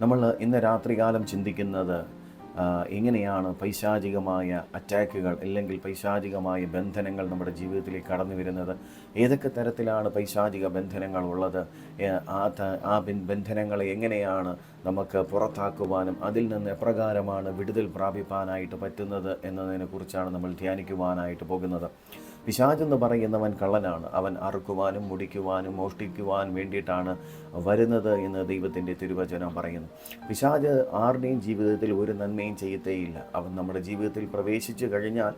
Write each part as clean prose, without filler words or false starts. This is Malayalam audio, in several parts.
നമ്മൾ ഇന്ന് രാത്രികാലം ചിന്തിക്കുന്നത് എങ്ങനെയാണ് പൈശാചികമായ അറ്റാക്കുകൾ അല്ലെങ്കിൽ പൈശാചികമായ ബന്ധനങ്ങൾ നമ്മുടെ ജീവിതത്തിലേക്ക് കടന്നു വരുന്നത്, ഏതൊക്കെ തരത്തിലാണ് പൈശാചിക ബന്ധനങ്ങൾ ഉള്ളത്, ആ ബന്ധനങ്ങളെ എങ്ങനെയാണ് നമുക്ക് പുറത്താക്കുവാനും അതിൽ നിന്ന് എപ്രകാരമാണ് വിടുതൽ പ്രാപിപ്പാനായിട്ട് പറ്റുന്നത് എന്നതിനെക്കുറിച്ചാണ് നമ്മൾ ധ്യാനിക്കുവാനായിട്ട് പോകുന്നത്. പിശാചെന്ന് പറയുന്നവൻ കള്ളനാണ്. അവൻ അറുക്കുവാനും മുടിക്കുവാനും മോഷ്ടിക്കുവാൻ വേണ്ടിയിട്ടാണ് വരുന്നത് എന്ന് ദൈവത്തിൻ്റെ തിരുവചനം പറയുന്നു. പിശാച് ആരുടെയും ജീവിതത്തിൽ ഒരു നന്മയും ചെയ്യത്തേയില്ല. അവൻ നമ്മുടെ ജീവിതത്തിൽ പ്രവേശിച്ചു കഴിഞ്ഞാൽ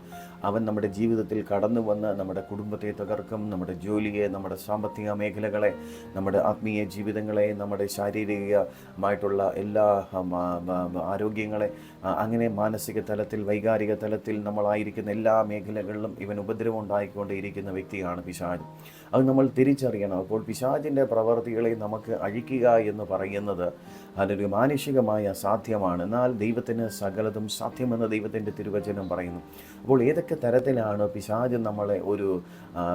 അവൻ നമ്മുടെ ജീവിതത്തിൽ കടന്നു വന്ന് നമ്മുടെ കുടുംബത്തെ തകർക്കും, നമ്മുടെ ജോലിയെ, നമ്മുടെ സാമ്പത്തിക മേഖലകളെ, നമ്മുടെ ആത്മീയ ജീവിതങ്ങളെ, നമ്മുടെ ശാരീരികമായിട്ടുള്ള എല്ലാ ആരോഗ്യങ്ങളെ, അങ്ങനെ മാനസിക തലത്തിൽ, വൈകാരിക തലത്തിൽ നമ്മളായിരിക്കുന്ന എല്ലാ മേഖലകളിലും ഇവൻ ഉപദ്രവം ഉണ്ടായിക്കൊണ്ടേയിരിക്കുന്ന വ്യക്തിയാണ് പിശാച്. അത് നമ്മൾ തിരിച്ചറിയണം. അപ്പോൾ പിശാചിൻ്റെ പ്രവർത്തികളെ നമുക്ക് അഴിക്കുക എന്ന് പറയുന്നത് അതൊരു മാനുഷികമായ സാധ്യമാണ്. എന്നാൽ ദൈവത്തിന് സകലതും സാധ്യമെന്ന് ദൈവത്തിൻ്റെ തിരുവചനം പറയുന്നു. അപ്പോൾ ഏതൊക്കെ തരത്തിലാണ് പിശാച് നമ്മളെ ഒരു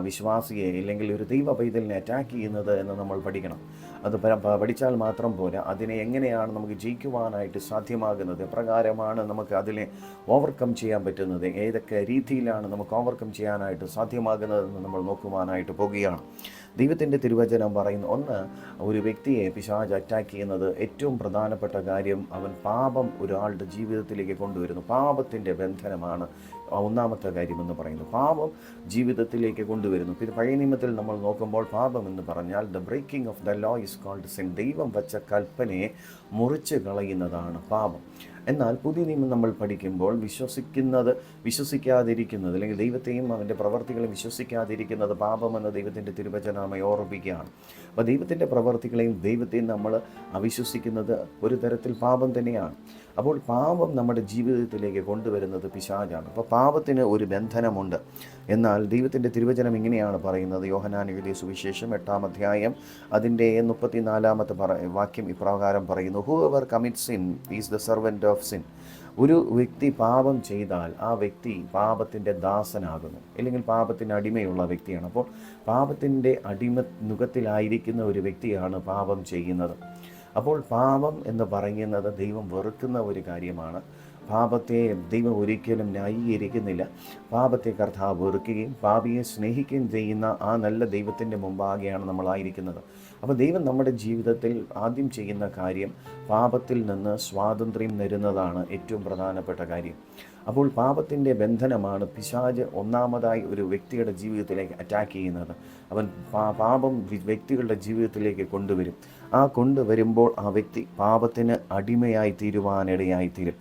വിശ്വാസിയെ അല്ലെങ്കിൽ ഒരു ദൈവ പൈതലിനെ അറ്റാക്ക് ചെയ്യുന്നത് എന്ന് നമ്മൾ പഠിക്കണം. അത് പഠിച്ചാൽ മാത്രം പോരാ, അതിനെ എങ്ങനെയാണ് നമുക്ക് ജയിക്കുവാനായിട്ട് സാധ്യമാകുന്നത്, എപ്രകാരമാണ് നമുക്ക് അതിനെ ഓവർകം ചെയ്യാൻ പറ്റുന്നത്, ഏതൊക്കെ രീതിയിലാണ് നമുക്ക് ഓവർകം ചെയ്യാനായിട്ട് സാധ്യമാകുന്നതെന്ന് നമ്മൾ നോക്കുവാനായിട്ട് പോകുകയാണ്. ദൈവത്തിൻ്റെ തിരുവചനം പറയുന്നു, ഒന്ന്, ഒരു വ്യക്തിയെ പിശാച് അറ്റാക്ക് ചെയ്യുന്നത് ഏറ്റവും പ്രധാനപ്പെട്ട കാര്യം, അവൻ പാപം ഒരാളുടെ ജീവിതത്തിലേക്ക് കൊണ്ടുവരുന്നു. പാപത്തിൻ്റെ ബന്ധനമാണ് ഒന്നാമത്തെ കാര്യമെന്ന് പറയുന്നു. പാപം ജീവിതത്തിലേക്ക് കൊണ്ടുവരുന്നു. പിന്നെ പഴയ നിയമത്തിൽ നമ്മൾ നോക്കുമ്പോൾ പാപം എന്ന് പറഞ്ഞാൽ the breaking of the law is called sin. ദൈവം വച്ച കൽപ്പനയെ മുറിച്ച് കളയുന്നതാണ് പാപം. എന്നാൽ പുതിയ നിയമം നമ്മൾ പഠിക്കുമ്പോൾ വിശ്വസിക്കാതിരിക്കുന്നത് അല്ലെങ്കിൽ ദൈവത്തെയും അവൻ്റെ പ്രവർത്തികളെയും വിശ്വസിക്കാതിരിക്കുന്നത് പാപമെന്ന് ദൈവത്തിൻ്റെ തിരുവചനമായി ഓർമ്മിപ്പിക്കുകയാണ്. അപ്പോൾ ദൈവത്തിൻ്റെ പ്രവർത്തികളെയും ദൈവത്തെയും നമ്മൾ അവിശ്വസിക്കുന്നത് ഒരു തരത്തിൽ പാപം തന്നെയാണ്. അപ്പോൾ പാപം നമ്മുടെ ജീവിതത്തിലേക്ക് കൊണ്ടുവരുന്നത് പിശാചാണ്. അപ്പോൾ പാപത്തിന് ഒരു ബന്ധനമുണ്ട്. എന്നാൽ ദൈവത്തിൻ്റെ തിരുവചനം ഇങ്ങനെയാണ് പറയുന്നത്. യോഹന്നാൻ എഴുതിയ സുവിശേഷം 8-ാം അധ്യായം അതിൻ്റെ 34-ാമത്തെ വാക്യം ഇപ്രകാരം പറയുന്നു, whoever commits sin is the servant of sin. ഒരു വ്യക്തി പാപം ചെയ്താൽ ആ വ്യക്തി പാപത്തിൻ്റെ ദാസനാകുന്നു, അല്ലെങ്കിൽ പാപത്തിന് അടിമയുള്ള വ്യക്തിയാണ്. അപ്പോൾ പാപത്തിൻ്റെ നുഖത്തിലായിരിക്കുന്ന ഒരു വ്യക്തിയാണ് പാപം ചെയ്യുന്നത്. അപ്പോൾ പാപം എന്ന് പറയുന്നത് ദൈവം വെറുക്കുന്ന ഒരു കാര്യമാണ്. പാപത്തെ ദൈവം ഒരിക്കലും ന്യായീകരിക്കുന്നില്ല. പാപത്തെ കർത്താവ് വെറുക്കുകയും പാപിയെ സ്നേഹിക്കുകയും ചെയ്യുന്ന ആ നല്ല ദൈവത്തിൻ്റെ മുമ്പാകെയാണ് നമ്മളായിരിക്കുന്നത്. അപ്പോൾ ദൈവം നമ്മുടെ ജീവിതത്തിൽ ആദ്യം ചെയ്യുന്ന കാര്യം പാപത്തിൽ നിന്ന് സ്വാതന്ത്ര്യം നേടുന്നതാണ് ഏറ്റവും പ്രധാനപ്പെട്ട കാര്യം. അപ്പോൾ പാപത്തിൻ്റെ ബന്ധനമാണ് പിശാച് ഒന്നാമതായി ഒരു വ്യക്തിയുടെ ജീവിതത്തിലേക്ക് അറ്റാക്ക് ചെയ്യുന്നത്. അവൻ പാപം വ്യക്തികളുടെ ജീവിതത്തിലേക്ക് കൊണ്ടുവരും. ആ കൊണ്ടുവരുമ്പോൾ ആ വ്യക്തി പാപത്തിന് അടിമയായി തീരുവാനിടയായിത്തീരും.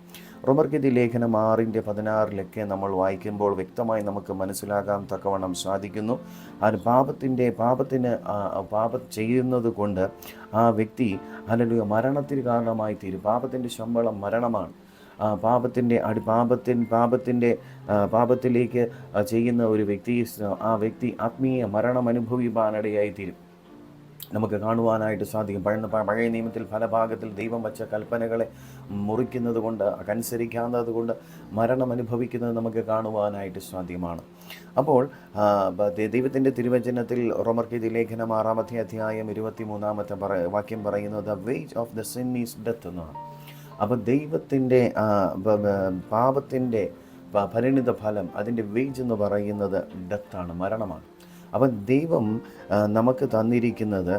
റോമർക്കെഴുതിയ ലേഖനം 6:16 നമ്മൾ വായിക്കുമ്പോൾ വ്യക്തമായി നമുക്ക് മനസ്സിലാക്കാൻ തക്കവണ്ണം സാധിക്കുന്നു. അത് പാപം ചെയ്യുന്നത് കൊണ്ട് ആ വ്യക്തി മരണത്തിന് കാരണമായി തീരും. പാപത്തിൻ്റെ ശമ്പളം മരണമാണ്. പാപത്തിലേക്ക് ചെയ്യുന്ന ഒരു ആ വ്യക്തി ആത്മീയ മരണം അനുഭവിക്കാനിടയായി തീരും. നമുക്ക് കാണുവാനായിട്ട് സാധിക്കും. പഴയ നിയമത്തിൽ പല ഭാഗത്തിൽ ദൈവം വച്ച കൽപ്പനകളെ മുറിക്കുന്നത് കൊണ്ട്, അനുസരിക്കാത്തത് കൊണ്ട് മരണം അനുഭവിക്കുന്നത് നമുക്ക് കാണുവാനായിട്ട് സാധ്യമാണ്. അപ്പോൾ ദൈവത്തിൻ്റെ തിരുവചനത്തിൽ റോമർക്കെഴുതിയ ലേഖനം 6-ാമത്തെ അധ്യായം 23-ാമത്തെ വാക്യം പറയുന്നത് the wage of the sin is death എന്നാണ്. അപ്പോൾ ദൈവത്തിൻ്റെ പാപത്തിൻ്റെ പരിണിത ഫലം, അതിൻ്റെ വേജ് എന്ന് പറയുന്നത് ഡെത്താണ്, മരണമാണ്. അപ്പം ദൈവം നമുക്ക് തന്നിരിക്കുന്നത്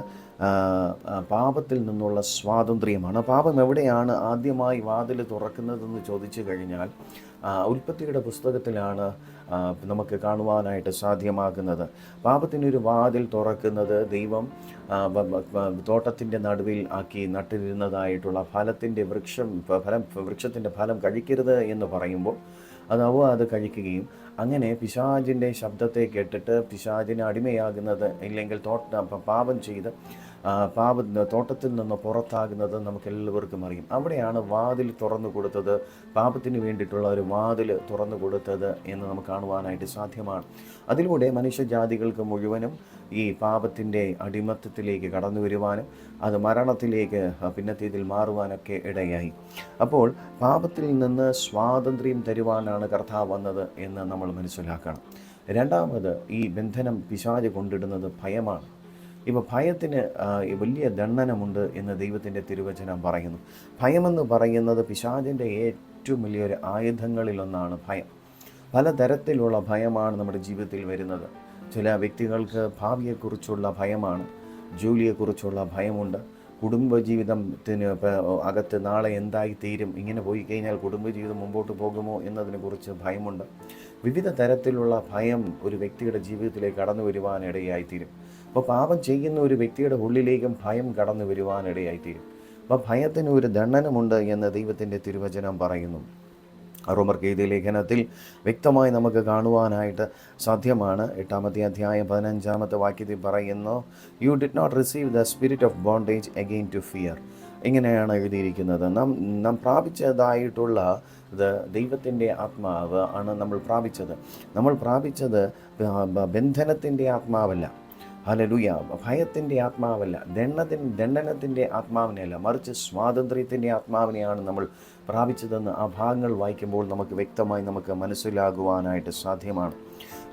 പാപത്തിൽ നിന്നുള്ള സ്വാതന്ത്ര്യമാണ്. പാപം എവിടെയാണ് ആദ്യമായി വാതിൽ തുറക്കുന്നതെന്ന് ചോദിച്ചു കഴിഞ്ഞാൽ ഉൽപ്പത്തിയുടെ പുസ്തകത്തിലാണ് നമുക്ക് കാണുവാനായിട്ട് സാധ്യമാകുന്നത്. പാപത്തിനൊരു വാതിൽ തുറക്കുന്നത് ദൈവം തോട്ടത്തിൻ്റെ നടുവിൽ ആക്കി നട്ടിരുന്നതായിട്ടുള്ള വൃക്ഷത്തിൻ്റെ ഫലം കഴിക്കരുത് എന്ന് പറയുമ്പോൾ അത് കഴിക്കുകയും അങ്ങനെ പിശാചിൻ്റെ ശബ്ദത്തെ കേട്ടിട്ട് പിശാചിന് അടിമയാകുന്നത്, ഇല്ലെങ്കിൽ പാപം ചെയ്ത് തോട്ടത്തിൽ നിന്ന് പുറത്താകുന്നത് നമുക്കെല്ലാവർക്കും അറിയും. അവിടെയാണ് വാതിൽ തുറന്നു കൊടുത്തത്, പാപത്തിന് വേണ്ടിയിട്ടുള്ള ഒരു വാതിൽ തുറന്നു കൊടുത്തത് എന്ന് നമുക്ക് കാണുവാനായിട്ട് സാധ്യമാണ്. അതിലൂടെ മനുഷ്യജാതികൾക്ക് മുഴുവനും ഈ പാപത്തിൻ്റെ അടിമത്തത്തിലേക്ക് കടന്നു വരുവാനും അത് മരണത്തിലേക്ക് പിന്നത്തേതിൽ മാറുവാനൊക്കെ ഇടയായി. അപ്പോൾ പാപത്തിൽ നിന്ന് സ്വാതന്ത്ര്യം തരുവാനാണ് കർത്താവ് വന്നത് എന്ന് നമ്മൾ മനസ്സിലാക്കണം. രണ്ടാമത്, ഈ ബന്ധനം പിശാച് കൊണ്ടിടുന്നത് ഭയമാണ്. ഇപ്പോൾ ഭയത്തിന് വലിയ ദണ്ഡനമുണ്ട് എന്ന് ദൈവത്തിൻ്റെ തിരുവചനം പറയുന്നു. ഭയമെന്ന് പറയുന്നത് പിശാചിൻ്റെ ഏറ്റവും വലിയൊരു ആയുധങ്ങളിലൊന്നാണ് ഭയം. പലതരത്തിലുള്ള ഭയമാണ് നമ്മുടെ ജീവിതത്തിൽ വരുന്നത്. ചില വ്യക്തികൾക്ക് ഭാവിയെക്കുറിച്ചുള്ള ഭയമാണ്, ജോലിയെക്കുറിച്ചുള്ള ഭയമുണ്ട്, കുടുംബജീവിതത്തിന് അകത്ത് നാളെ എന്തായി തീരും, ഇങ്ങനെ പോയി കഴിഞ്ഞാൽ കുടുംബജീവിതം മുമ്പോട്ട് പോകുമോ എന്നതിനെക്കുറിച്ച് ഭയമുണ്ട്. വിവിധ തരത്തിലുള്ള ഭയം ഒരു വ്യക്തിയുടെ ജീവിതത്തിലേക്ക് കടന്നു വരുവാനിടയായിത്തീരും. അപ്പോൾ പാപം ചെയ്യുന്ന ഒരു വ്യക്തിയുടെ ഉള്ളിലേക്കും ഭയം കടന്നു വരുവാനിടയായിത്തീരും. അപ്പോൾ ഭയത്തിന് ഒരു ദണ്ഡനമുണ്ട് എന്ന് ദൈവത്തിൻ്റെ തിരുവചനം പറയുന്നു. റോമർക്ക് എഴുതിയ ലേഖനത്തിൽ വ്യക്തമായി നമുക്ക് കാണുവാനായിട്ട് സാധ്യമാണ്. 8-ാമത്തെ അധ്യായം 15-ാമത്തെ വാക്യത്തിൽ പറയുന്നു, you did not receive the spirit of bondage again to fear. ഇങ്ങനെയാണ് എഴുതിയിരിക്കുന്നത്. നാം പ്രാപിച്ചതായിട്ടുള്ള ദൈവത്തിൻ്റെ ആത്മാവ് ആണ് നമ്മൾ പ്രാപിച്ചത്. നമ്മൾ പ്രാപിച്ചത് ബന്ധനത്തിൻ്റെ ആത്മാവല്ല, ഹല്ലേലൂയ, ഭയത്തിൻ്റെ ആത്മാവല്ല, ദണ്ഡനത്തിൻ്റെ ആത്മാവിനെയല്ല, മറിച്ച് സ്വാതന്ത്ര്യത്തിൻ്റെ ആത്മാവിനെയാണ് നമ്മൾ പ്രാപിച്ചതെന്ന് ആ ഭാഗങ്ങൾ വായിക്കുമ്പോൾ നമുക്ക് വ്യക്തമായി നമുക്ക് മനസ്സിലാകുവാനായിട്ട് സാധ്യമാണ്.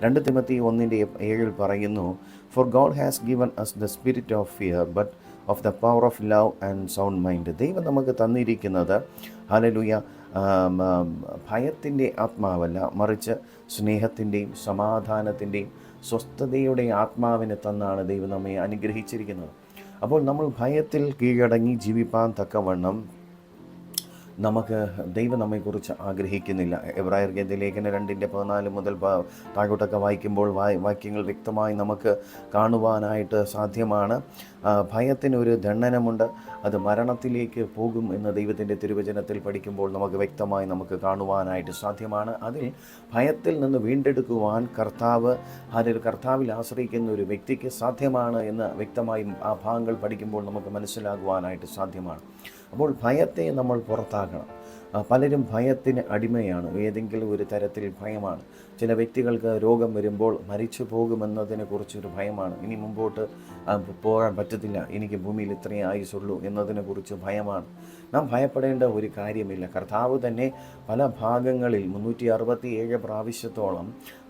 2 തിമോത്തി 1:7 പറയുന്നു, for God has given us the spirit of fear but of the power of love and sound mind. ദൈവം നമുക്ക് തന്നിരിക്കുന്നത്, ഹല്ലേലൂയ, ഭയത്തിൻ്റെ ആത്മാവല്ല, മറിച്ച് സ്നേഹത്തിൻ്റെയും സമാധാനത്തിൻ്റെയും സ്വസ്ഥതയുടെ ആത്മാവിനെ തന്നാണ് ദൈവം നമ്മെ അനുഗ്രഹിച്ചിരിക്കുന്നത്. അപ്പോൾ നമ്മൾ ഭയത്തിൽ കീഴടങ്ങി ജീവിപ്പാൻ തക്കവണ്ണം നമുക്ക് ദൈവം നമ്മെക്കുറിച്ച് ആഗ്രഹിക്കുന്നില്ല. എബ്രായർക്ക് ലേഖനം 2:14 മുതൽ താഴോട്ടൊക്കെ വായിക്കുമ്പോൾ വാക്യങ്ങൾ വ്യക്തമായി നമുക്ക് കാണുവാനായിട്ട് സാധ്യമാണ്. ഭയത്തിനൊരു ദണ്ഡനമുണ്ട്, അത് മരണത്തിലേക്ക് പോകും എന്ന് ദൈവത്തിൻ്റെ തിരുവചനത്തിൽ പഠിക്കുമ്പോൾ നമുക്ക് വ്യക്തമായി നമുക്ക് കാണുവാനായിട്ട് സാധ്യമാണ്. അതിൽ ഭയത്തിൽ നിന്ന് വീണ്ടെടുക്കുവാൻ കർത്താവിൽ ആശ്രയിക്കുന്ന ഒരു വ്യക്തിക്ക് സാധ്യമാണ് എന്ന് വ്യക്തമായും ആ ഭാഗങ്ങൾ പഠിക്കുമ്പോൾ നമുക്ക് മനസ്സിലാകുവാനായിട്ട് സാധ്യമാണ്. അപ്പോൾ ഭയത്തെ നമ്മൾ പുറത്താക്കണം. പലരും ഭയത്തിന് അടിമയാണ്. ഏതെങ്കിലും ഒരു തരത്തിൽ ഭയമാണ്. ചില വ്യക്തികൾക്ക് രോഗം വരുമ്പോൾ മരിച്ചു പോകുമെന്നതിനെ കുറിച്ചൊരു ഭയമാണ്. ഇനി മുമ്പോട്ട് പോകാൻ പറ്റത്തില്ല, എനിക്ക് ഭൂമിയിൽ ഇത്രയും ആയുസുള്ളൂ എന്നതിനെക്കുറിച്ച് ഭയമാണ്. നാം ഭയപ്പെടേണ്ട ഒരു കാര്യമില്ല. കർത്താവ് തന്നെ പല ഭാഗങ്ങളിൽ 367 പ്രാവശ്യത്തോളം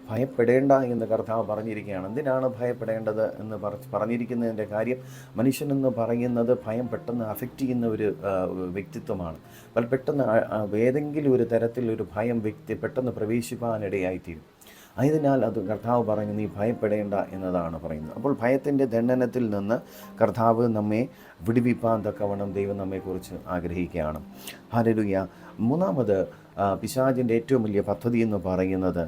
ഭയപ്പെടേണ്ട എന്ന് കർത്താവ് പറഞ്ഞിരിക്കുകയാണ്. എന്തിനാണ് ഭയപ്പെടേണ്ടത് എന്ന് പറഞ്ഞിരിക്കുന്നതിൻ്റെ കാര്യം, മനുഷ്യനെന്ന് പറയുന്നത് ഭയം പെട്ടെന്ന് അഫക്റ്റ് ചെയ്യുന്ന ഒരു വ്യക്തിത്വമാണ്. പെട്ടെന്ന് ഏതെങ്കിലും ഒരു തരത്തിലൊരു ഭയം വ്യക്തി പെട്ടെന്ന് പ്രവേശിപ്പാനിടയായിത്തീരും. അതിനാൽ അത് കർത്താവ് പറയുന്നത് നീ ഭയപ്പെടേണ്ട എന്നതാണ് പറയുന്നത്. അപ്പോൾ ഭയത്തിൻ്റെ ദണ്ഡനത്തിൽ നിന്ന് കർത്താവ് നമ്മെ വിടുവിപ്പാൻ തക്കവണ്ണം ദൈവം നമ്മെക്കുറിച്ച് ആഗ്രഹിക്കുകയാണ്. ഹല്ലേലൂയ. മൂന്നാമത് പിശാചിൻ്റെ ഏറ്റവും വലിയ പദ്ധതി എന്ന് പറയുന്നത്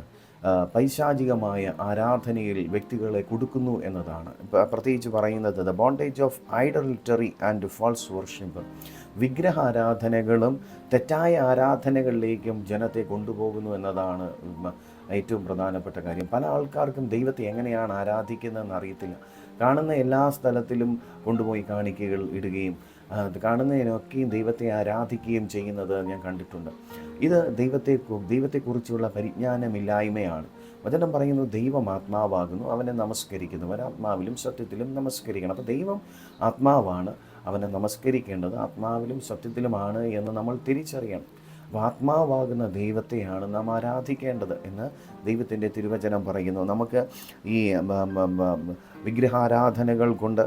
പൈശാചികമായ ആരാധനയിൽ വ്യക്തികളെ കൊടുക്കുന്നു എന്നതാണ്. പ്രത്യേകിച്ച് പറയുന്നത് the bondage of idolatry and false worship. വിഗ്രഹാരാധനകളും തെറ്റായ ആരാധനകളിലേക്കും ജനത്തെ കൊണ്ടുപോകുന്നു എന്നതാണ് ഏറ്റവും പ്രധാനപ്പെട്ട കാര്യം. പല ആൾക്കാർക്കും ദൈവത്തെ എങ്ങനെയാണ് ആരാധിക്കുന്നതെന്ന് അറിയത്തില്ല. കാണുന്ന എല്ലാ സ്ഥലത്തിലും കൊണ്ടുപോയി കാണിക്കകൾ ഇടുകയും കാണുന്നതിനൊക്കെയും ദൈവത്തെ ആരാധിക്കുകയും ചെയ്യുന്നത് ഞാൻ കണ്ടിട്ടുണ്ട്. ഇത് ദൈവത്തെക്കുറിച്ചുള്ള പരിജ്ഞാനമില്ലായ്മയാണ്. വചനം പറയുന്നു ദൈവം ആത്മാവാകുന്നു, അവനെ നമസ്കരിക്കുന്നവർ ആത്മാവിലും സത്യത്തിലും നമസ്കരിക്കണം. അപ്പോൾ ദൈവം ആത്മാവാണ്, അവനെ നമസ്കരിക്കേണ്ടത് ആത്മാവിലും സത്യത്തിലുമാണ് എന്ന് നമ്മൾ തിരിച്ചറിയണം. അപ്പോൾ ആത്മാവാകുന്ന ദൈവത്തെയാണ് നാം ആരാധിക്കേണ്ടത് എന്ന് ദൈവത്തിൻ്റെ തിരുവചനം പറയുന്നു. നമുക്ക് ഈ വിഗ്രഹാരാധനകൾ കൊണ്ട്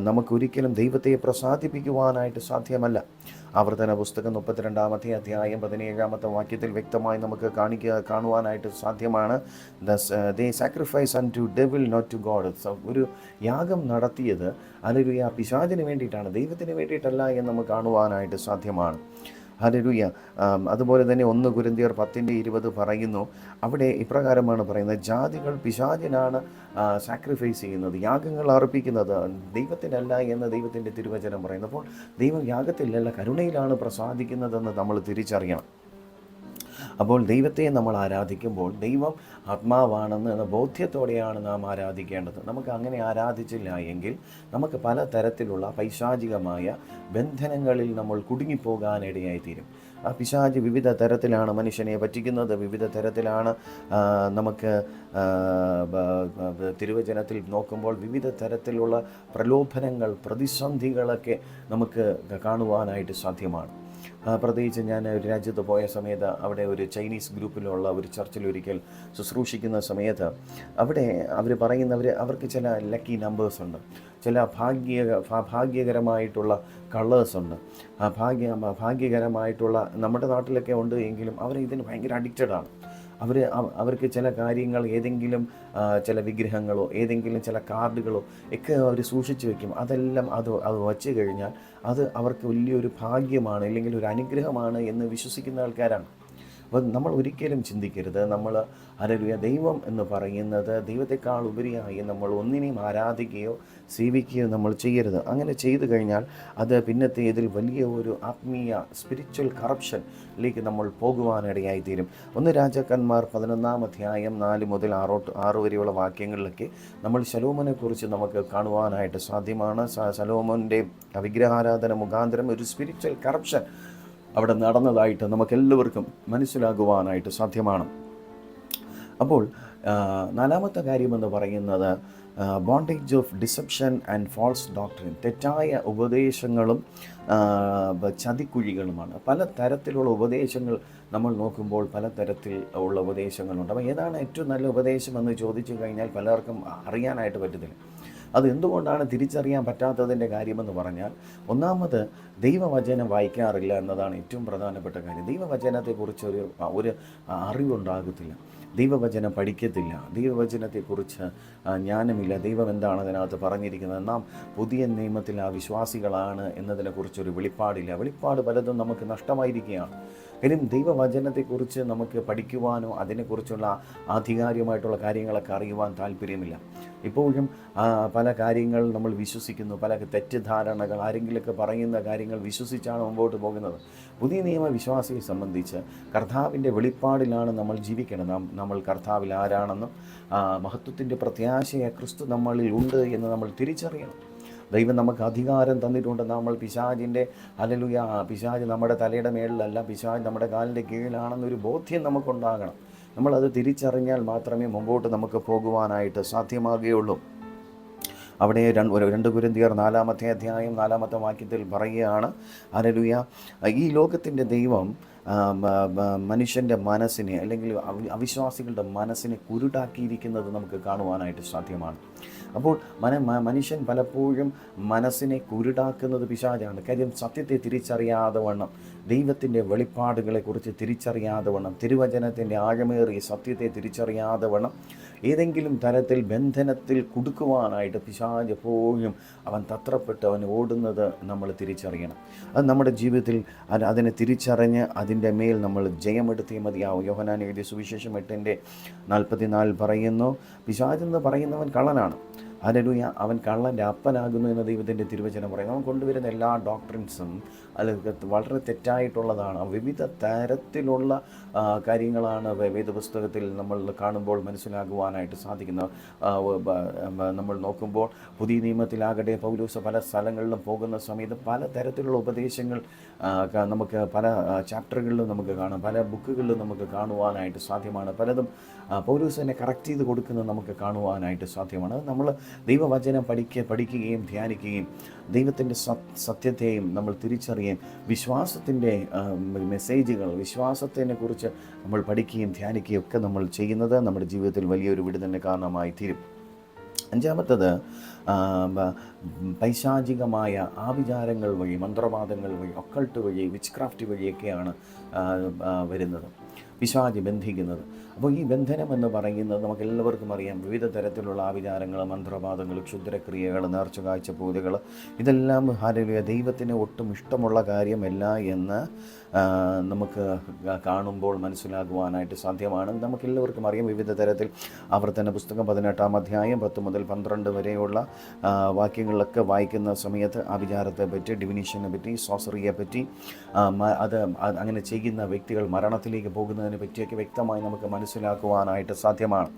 നമുക്കൊരിക്കലും ദൈവത്തെ പ്രസാദിപ്പിക്കുവാനായിട്ട് സാധ്യമല്ല. ആവർത്തന പുസ്തകം 32-ാമത്തെ അധ്യായം 17-ാമത്തെ വാക്യത്തിൽ വ്യക്തമായി നമുക്ക് കാണുവാനായിട്ട് സാധ്യമാണ്. They sacrifice unto devil not to God. ഒരു യാഗം നടത്തിയത് ഹല്ലേലൂയ പിശാചിന് വേണ്ടിയിട്ടാണ്, ദൈവത്തിന് വേണ്ടിയിട്ടല്ല എന്ന് നമുക്ക് കാണുവാനായിട്ട് സാധ്യമാണ്. ഹല്ലേലൂയ. അതുപോലെ തന്നെ 1 കൊരിന്ത്യർ 10:20 പറയുന്നു, അവിടെ ഇപ്രകാരമാണ് പറയുന്നത്, ജാതികൾ പിശാചിനാണ് സാക്രിഫൈസ് ചെയ്യുന്നത്, യാഗങ്ങൾ അർപ്പിക്കുന്നത് ദൈവത്തിനല്ല എന്ന് ദൈവത്തിൻ്റെ തിരുവചനം പറയുന്നു. അപ്പോൾ ദൈവം യാഗത്തിലല്ല കരുണയിലാണ് പ്രസാദിക്കുന്നതെന്ന് നമ്മൾ തിരിച്ചറിയണം. അപ്പോൾ ദൈവത്തെ നമ്മൾ ആരാധിക്കുമ്പോൾ ദൈവം ആത്മാവാണെന്ന് എന്ന ബോധ്യത്തോടെയാണ് നാം ആരാധിക്കേണ്ടത്. നമുക്ക് അങ്ങനെ ആരാധിച്ചില്ല എങ്കിൽ നമുക്ക് പല തരത്തിലുള്ള പൈശാചികമായ ബന്ധനങ്ങളിൽ നമ്മൾ കുടുങ്ങിപ്പോകാനിടയായിത്തീരും. ആ പിശാച് വിവിധ തരത്തിലാണ് മനുഷ്യനെ പറ്റിക്കുന്നത്, വിവിധ തരത്തിലാണ് നമുക്ക് തിരുവചനത്തിൽ നോക്കുമ്പോൾ വിവിധ തരത്തിലുള്ള പ്രലോഭനങ്ങൾ, പ്രതിസന്ധികളൊക്കെ നമുക്ക് കാണുവാനായിട്ട് സാധ്യമാണ്. പ്രത്യേകിച്ച് ഞാൻ ഒരു രാജ്യത്ത് പോയ സമയത്ത് അവിടെ ഒരു ചൈനീസ് ഗ്രൂപ്പിലുള്ള ഒരു ചർച്ചിലൊരിക്കൽ ശുശ്രൂഷിക്കുന്ന സമയത്ത് അവിടെ അവർ അവർക്ക് ചില ലക്കി നമ്പേഴ്സ് ഉണ്ട്, ചില ഭാഗ്യകരമായിട്ടുള്ള കളേഴ്സുണ്ട്. ഭാഗ്യകരമായിട്ടുള്ള നമ്മുടെ നാട്ടിലൊക്കെ ഉണ്ട് എങ്കിലും അവർ ഇതിന് ഭയങ്കര അഡിക്റ്റഡാണ്. അവർക്ക് ചില കാര്യങ്ങൾ, ഏതെങ്കിലും ചില വിഗ്രഹങ്ങളോ ഏതെങ്കിലും ചില കാർഡുകളോ ഒക്കെ അവർ സൂക്ഷിച്ചു വയ്ക്കും. അതെല്ലാം അത് വച്ച് കഴിഞ്ഞാൽ അത് അവർക്ക് വലിയൊരു ഭാഗ്യമാണ് അല്ലെങ്കിൽ ഒരു അനുഗ്രഹമാണ് എന്ന് വിശ്വസിക്കുന്ന ആൾക്കാരാണ്. അപ്പോൾ നമ്മൾ ഒരിക്കലും ചിന്തിക്കരുത്, നമ്മൾ ദൈവം എന്ന് പറയുന്നത് ദൈവത്തെക്കാൾ ഉപരിയായി നമ്മൾ ഒന്നിനെയും ആരാധിക്കുകയോ സേവിക്കുകയോ നമ്മൾ ചെയ്യരുത്. അങ്ങനെ ചെയ്തു കഴിഞ്ഞാൽ അത് പിന്നത്തെ ഇതിൽ വലിയ ഒരു ആത്മീയ സ്പിരിച്വൽ കറപ്ഷനിലേക്ക് നമ്മൾ പോകുവാനിടയായിത്തീരും. 1 രാജാക്കന്മാർ 11-ാം അധ്യായം 4 മുതൽ 6 വരെയുള്ള വാക്യങ്ങളിലൊക്കെ നമ്മൾ ശലോമോനെക്കുറിച്ച് നമുക്ക് കാണുവാനായിട്ട് സാധ്യമാണ്. ശലോമോൻ്റെ വിഗ്രഹാരാധന മുഖാന്തരം ഒരു സ്പിരിച്വൽ കറപ്ഷൻ അവിടെ നടന്നതായിട്ട് നമുക്കെല്ലാവർക്കും മനസ്സിലാകുവാനായിട്ട് സാധ്യമാണ്. അപ്പോൾ 4-മത്തെ കാര്യമെന്ന് പറയുന്നത് bondage of deception and false doctrine, തെറ്റായ ഉപദേശങ്ങളും ചതിക്കുഴികളുമാണ്. പല തരത്തിലുള്ള ഉപദേശങ്ങൾ നമ്മൾ നോക്കുമ്പോൾ പല തരത്തിൽ ഉള്ള ഉപദേശങ്ങളുണ്ട്. അപ്പോൾ ഏതാണ് ഏറ്റവും നല്ല ഉപദേശം എന്ന് ചോദിച്ചു കഴിഞ്ഞാൽ പലർക്കും അറിയാനായിട്ട് പറ്റത്തില്ല. അത് എന്തുകൊണ്ടാണ് തിരിച്ചറിയാൻ പറ്റാത്തതിൻ്റെ കാര്യമെന്ന് പറഞ്ഞാൽ, ഒന്നാമത് ദൈവവചനം വായിക്കാറില്ല എന്നതാണ് ഏറ്റവും പ്രധാനപ്പെട്ട കാര്യം. ദൈവവചനത്തെക്കുറിച്ച് ഒരു അറിവുണ്ടാകത്തില്ല, ദൈവവചനം പഠിക്കത്തില്ല, ദൈവവചനത്തെക്കുറിച്ച് ജ്ഞാനമില്ല, ദൈവം എന്താണ് അതിനകത്ത് പറഞ്ഞിരിക്കുന്നത്, നാം പുതിയ നിയമത്തിൽ വിശ്വാസികളാണ് എന്നതിനെക്കുറിച്ചൊരു വെളിപ്പാടില്ല. വെളിപ്പാട് പലതും നമുക്ക് നഷ്ടമായിരിക്കുകയാണ്. കാര്യം ദൈവവചനത്തെക്കുറിച്ച് നമുക്ക് പഠിക്കുവാനോ അതിനെക്കുറിച്ചുള്ള ആധികാരികമായിട്ടുള്ള കാര്യങ്ങളൊക്കെ അറിയുവാൻ താല്പര്യമില്ല. ഇപ്പോഴും പല കാര്യങ്ങൾ നമ്മൾ വിശ്വസിക്കുന്നു, പല തെറ്റിദ്ധാരണകൾ, ആരെങ്കിലുമൊക്കെ പറയുന്ന കാര്യങ്ങൾ വിശ്വസിച്ചാണ് മുമ്പോട്ട് പോകുന്നത്. പുതിയ നിയമ വിശ്വാസിയെ സംബന്ധിച്ച് കർത്താവിൻ്റെ വെളിപ്പാടിലാണ് നമ്മൾ ജീവിക്കണം. നമ്മൾ കർത്താവിൽ ആരാണെന്നും മഹത്വത്തിൻ്റെ പ്രത്യാശയെ ക്രിസ്തു നമ്മളിൽ ഉണ്ട് എന്ന് നമ്മൾ തിരിച്ചറിയണം. ദൈവം നമുക്ക് അധികാരം തന്നിട്ടുണ്ട്. നമ്മൾ പിശാചിൻ്റെ പിശാച് നമ്മുടെ തലയുടെ മേളിലല്ല, പിശാച് നമ്മുടെ കാലിൻ്റെ കീഴിലാണെന്നൊരു ബോധ്യം നമുക്കുണ്ടാകണം. നമ്മളത് തിരിച്ചറിഞ്ഞാൽ മാത്രമേ മുമ്പോട്ട് നമുക്ക് പോകുവാനായിട്ട് സാധ്യമാകുകയുള്ളൂ. അവിടെ 2 കൊരിന്ത്യർ 4-ാമത്തെ അധ്യായം 4-ാമത്തെ വാക്യത്തിൽ പറയുകയാണ്, ഈ ലോകത്തിൻ്റെ ദൈവം മനുഷ്യൻ്റെ മനസ്സിനെ അല്ലെങ്കിൽ അവിശ്വാസികളുടെ മനസ്സിനെ കുരുടാക്കിയിരിക്കുന്നത് നമുക്ക് കാണുവാനായിട്ട് സാധ്യമാണ്. അപ്പോൾ മനുഷ്യൻ പലപ്പോഴും മനസ്സിനെ കുരുടാക്കുന്നത് പിശാചാണ്. കാര്യം സത്യത്തെ തിരിച്ചറിയാതെ വണ്ണം, ദൈവത്തിൻ്റെ വെളിപ്പാടുകളെക്കുറിച്ച് തിരിച്ചറിയാതെ വണ്ണം, തിരുവചനത്തിൻ്റെ ആഴമേറിയ സത്യത്തെ തിരിച്ചറിയാതെ വണ്ണം ഏതെങ്കിലും തരത്തിൽ ബന്ധനത്തിൽ കുടുക്കുവാനായിട്ട് പിശാച് എപ്പോഴും അവൻ തത്രപ്പെട്ട് അവൻ ഓടുന്നത് നമ്മൾ തിരിച്ചറിയണം. അത് നമ്മുടെ ജീവിതത്തിൽ അതിനെ തിരിച്ചറിഞ്ഞ് അതിൻ്റെ മേൽ നമ്മൾ ജയമെടുത്തേ മതിയാവും. യോഹന്നാൻ എഴുതിയ സുവിശേഷം 8:44 പറയുന്നു, പിശാചെന്ന് പറയുന്നവൻ കള്ളനാണ്, അവൻ കള്ളൻ്റെ അപ്പനാകുന്നു എന്ന് ദൈവത്തിൻ്റെ തിരുവചനം പറയുന്നു. അവൻ കൊണ്ടുവരുന്ന എല്ലാ ഡോക്ട്രിൻസും അത് വളരെ തെറ്റായിട്ടുള്ളതാണ്. വിവിധ തരത്തിലുള്ള കാര്യങ്ങളാണ് വേദപുസ്തകത്തിൽ നമ്മൾ കാണുമ്പോൾ മനസ്സിലാകുവാനായിട്ട് സാധിക്കുന്നത്. നമ്മൾ നോക്കുമ്പോൾ പുതിയ നിയമത്തിലാകട്ടെ പൗലോസ് പല സ്ഥലങ്ങളിലും പോകുന്ന സമയത്ത് പല തരത്തിലുള്ള ഉപദേശങ്ങൾ നമുക്ക് പല ചാപ്റ്ററുകളിലും നമുക്ക് കാണാം, പല ബുക്കുകളിലും നമുക്ക് കാണുവാനായിട്ട് സാധ്യമാണ്. പലതും പൗലോസ് തന്നെ കറക്റ്റ് ചെയ്ത് കൊടുക്കുന്നത് നമുക്ക് കാണുവാനായിട്ട് സാധ്യമാണ്. അത് നമ്മൾ ദൈവവചനം പഠിക്കുകയും ധ്യാനിക്കുകയും ദൈവത്തിൻ്റെ സത്യത്തെയും നമ്മൾ തിരിച്ചറിയുകയും വിശ്വാസത്തിൻ്റെ മെസ്സേജുകൾ, വിശ്വാസത്തിനെക്കുറിച്ച് നമ്മൾ പഠിക്കുകയും ധ്യാനിക്കുകയും ഒക്കെ നമ്മൾ ചെയ്യുന്നത് നമ്മുടെ ജീവിതത്തിൽ വലിയൊരു വിടുതലിന് കാരണമായി തീരും. 5-മത്തത് പൈശാചികമായ ആഭിചാരങ്ങൾ വഴി, മന്ത്രവാദങ്ങൾ വഴി, ഒക്കൾട്ട് വഴി, വിച്ച്ക്രാഫ്റ്റ് വഴിയൊക്കെയാണ് വരുന്നത്, പിശാച് ബന്ധിക്കുന്നത്. അപ്പോൾ ഈ ബന്ധനം എന്ന് പറയുന്നത് നമുക്ക് എല്ലാവർക്കും അറിയാം. വിവിധ തരത്തിലുള്ള ആഭിചാരങ്ങൾ, മന്ത്രവാദങ്ങൾ, ക്ഷുദ്രക്രിയകൾ, നേർച്ച കാഴ്ച പൂജകൾ, ഇതെല്ലാം ദൈവത്തിന് ഒട്ടും ഇഷ്ടമുള്ള കാര്യമല്ല എന്ന് നമുക്ക് കാണുമ്പോൾ മനസ്സിലാകുവാനായിട്ട് സാധ്യമാണ്. നമുക്കെല്ലാവർക്കും അറിയാം. വിവിധ തരത്തിൽ ആവർത്തന പുസ്തകം 18-ാം അധ്യായം 10 മുതൽ 12 വരെയുള്ള വാക്യങ്ങളിലൊക്കെ വായിക്കുന്ന സമയത്ത് ആഭിചാരത്തെ പറ്റി, ഡിവിനേഷനെ പറ്റി, സോസറിയെ പറ്റി, അത് അങ്ങനെ ചെയ്യുന്ന വ്യക്തികൾ മരണത്തിലേക്ക് പോകുന്നതിനെ പറ്റിയൊക്കെ വ്യക്തമായി നമുക്ക് മനസ്സിലാക്കുവാനായിട്ട് സാധ്യമാണ്.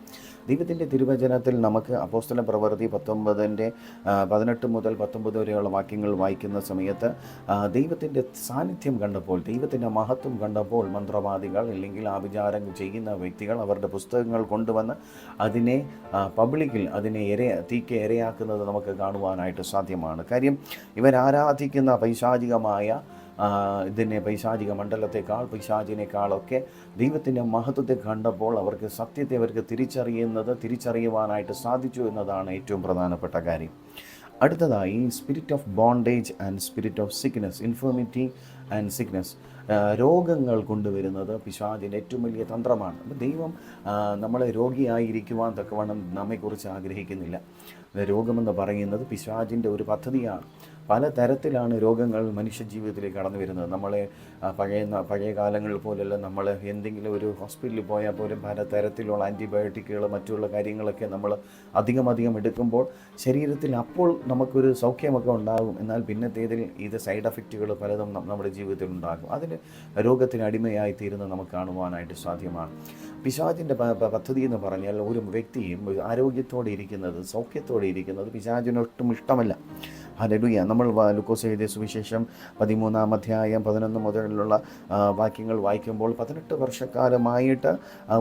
ദൈവത്തിൻ്റെ തിരുവചനത്തിൽ നമുക്ക് അപ്പോസ്തല പ്രവൃത്തി 18 മുതൽ 19 വരെയുള്ള വാക്യങ്ങൾ വായിക്കുന്ന സമയത്ത് ദൈവത്തിൻ്റെ സാന്നിധ്യം കണ്ടപ്പോൾ, ദൈവത്തിൻ്റെ മഹത്വം കണ്ടപ്പോൾ മന്ത്രവാദികൾ അല്ലെങ്കിൽ ആഭിചാരം ചെയ്യുന്ന വ്യക്തികൾ അവരുടെ പുസ്തകങ്ങൾ കൊണ്ടുവന്ന് അതിനെ പബ്ലിക്കിൽ തീക്ക് ഇരയാക്കുന്നത് നമുക്ക് കാണുവാനായിട്ട് സാധ്യമാണ്. കാര്യം ഇവരാരാധിക്കുന്ന പൈശാചികമായ ഇതിനെ പൈശാചിക മണ്ഡലത്തെക്കാൾ പിശാചിനേക്കാളൊക്കെ ദൈവത്തിൻ്റെ മഹത്വത്തെ കണ്ടപ്പോൾ അവർക്ക് സത്യത്തെ അവർക്ക് തിരിച്ചറിയുവാനായിട്ട് സാധിച്ചു എന്നതാണ് ഏറ്റവും പ്രധാനപ്പെട്ട കാര്യം. അടുത്തതായി spirit of bondage and spirit of sickness, infirmity and sickness. രോഗങ്ങൾ കൊണ്ടുവരുന്നത് പിശാചിൻ്റെ ഏറ്റവും വലിയ തന്ത്രമാണ്. അപ്പോൾ ദൈവം നമ്മളെ രോഗിയായിരിക്കുവാൻ തക്കവണ്ണം നമ്മെക്കുറിച്ച് ആഗ്രഹിക്കുന്നില്ല. രോഗമെന്ന് പറയുന്നത് പിശാചിൻ്റെ ഒരു പദ്ധതിയാണ്. പല തരത്തിലാണ് രോഗങ്ങൾ മനുഷ്യ ജീവിതത്തിലേക്ക് കടന്നു വരുന്നത്. നമ്മളെ പഴയ കാലങ്ങളിൽ പോലെയല്ല, നമ്മൾ എന്തെങ്കിലും ഒരു ഹോസ്പിറ്റലിൽ പോയാൽ പോലും പല തരത്തിലുള്ള ആൻറ്റിബയോട്ടിക്കുകൾ മറ്റുള്ള കാര്യങ്ങളൊക്കെ നമ്മൾ അധികം എടുക്കുമ്പോൾ ശരീരത്തിൽ അപ്പോൾ നമുക്കൊരു സൗഖ്യമൊക്കെ ഉണ്ടാകും. എന്നാൽ പിന്നത്തേതിൽ ഇത് സൈഡ് എഫക്റ്റുകൾ പലതും നമ്മുടെ ജീവിതത്തിൽ ഉണ്ടാകും. അതിന് രോഗത്തിന് അടിമയായി തീരുന്നത് നമുക്ക് കാണുവാനായിട്ട് സാധ്യമാണ്. പിശാചിൻ്റെ പദ്ധതി എന്ന് പറഞ്ഞാൽ ഒരു വ്യക്തിയും ആരോഗ്യത്തോടെ ഇരിക്കുന്നത്, സൗഖ്യത്തോടെ ഇരിക്കുന്നത് പിശാചിനൊട്ടും ഇഷ്ടമല്ല. ഹല്ലേലൂയ. നമ്മൾ ലൂക്കോസ് എഴുതിയ സുവിശേഷം 13-ാം അധ്യായം 11 മുതലുള്ള വാക്യങ്ങൾ വായിക്കുമ്പോൾ 18 വർഷക്കാലമായിട്ട്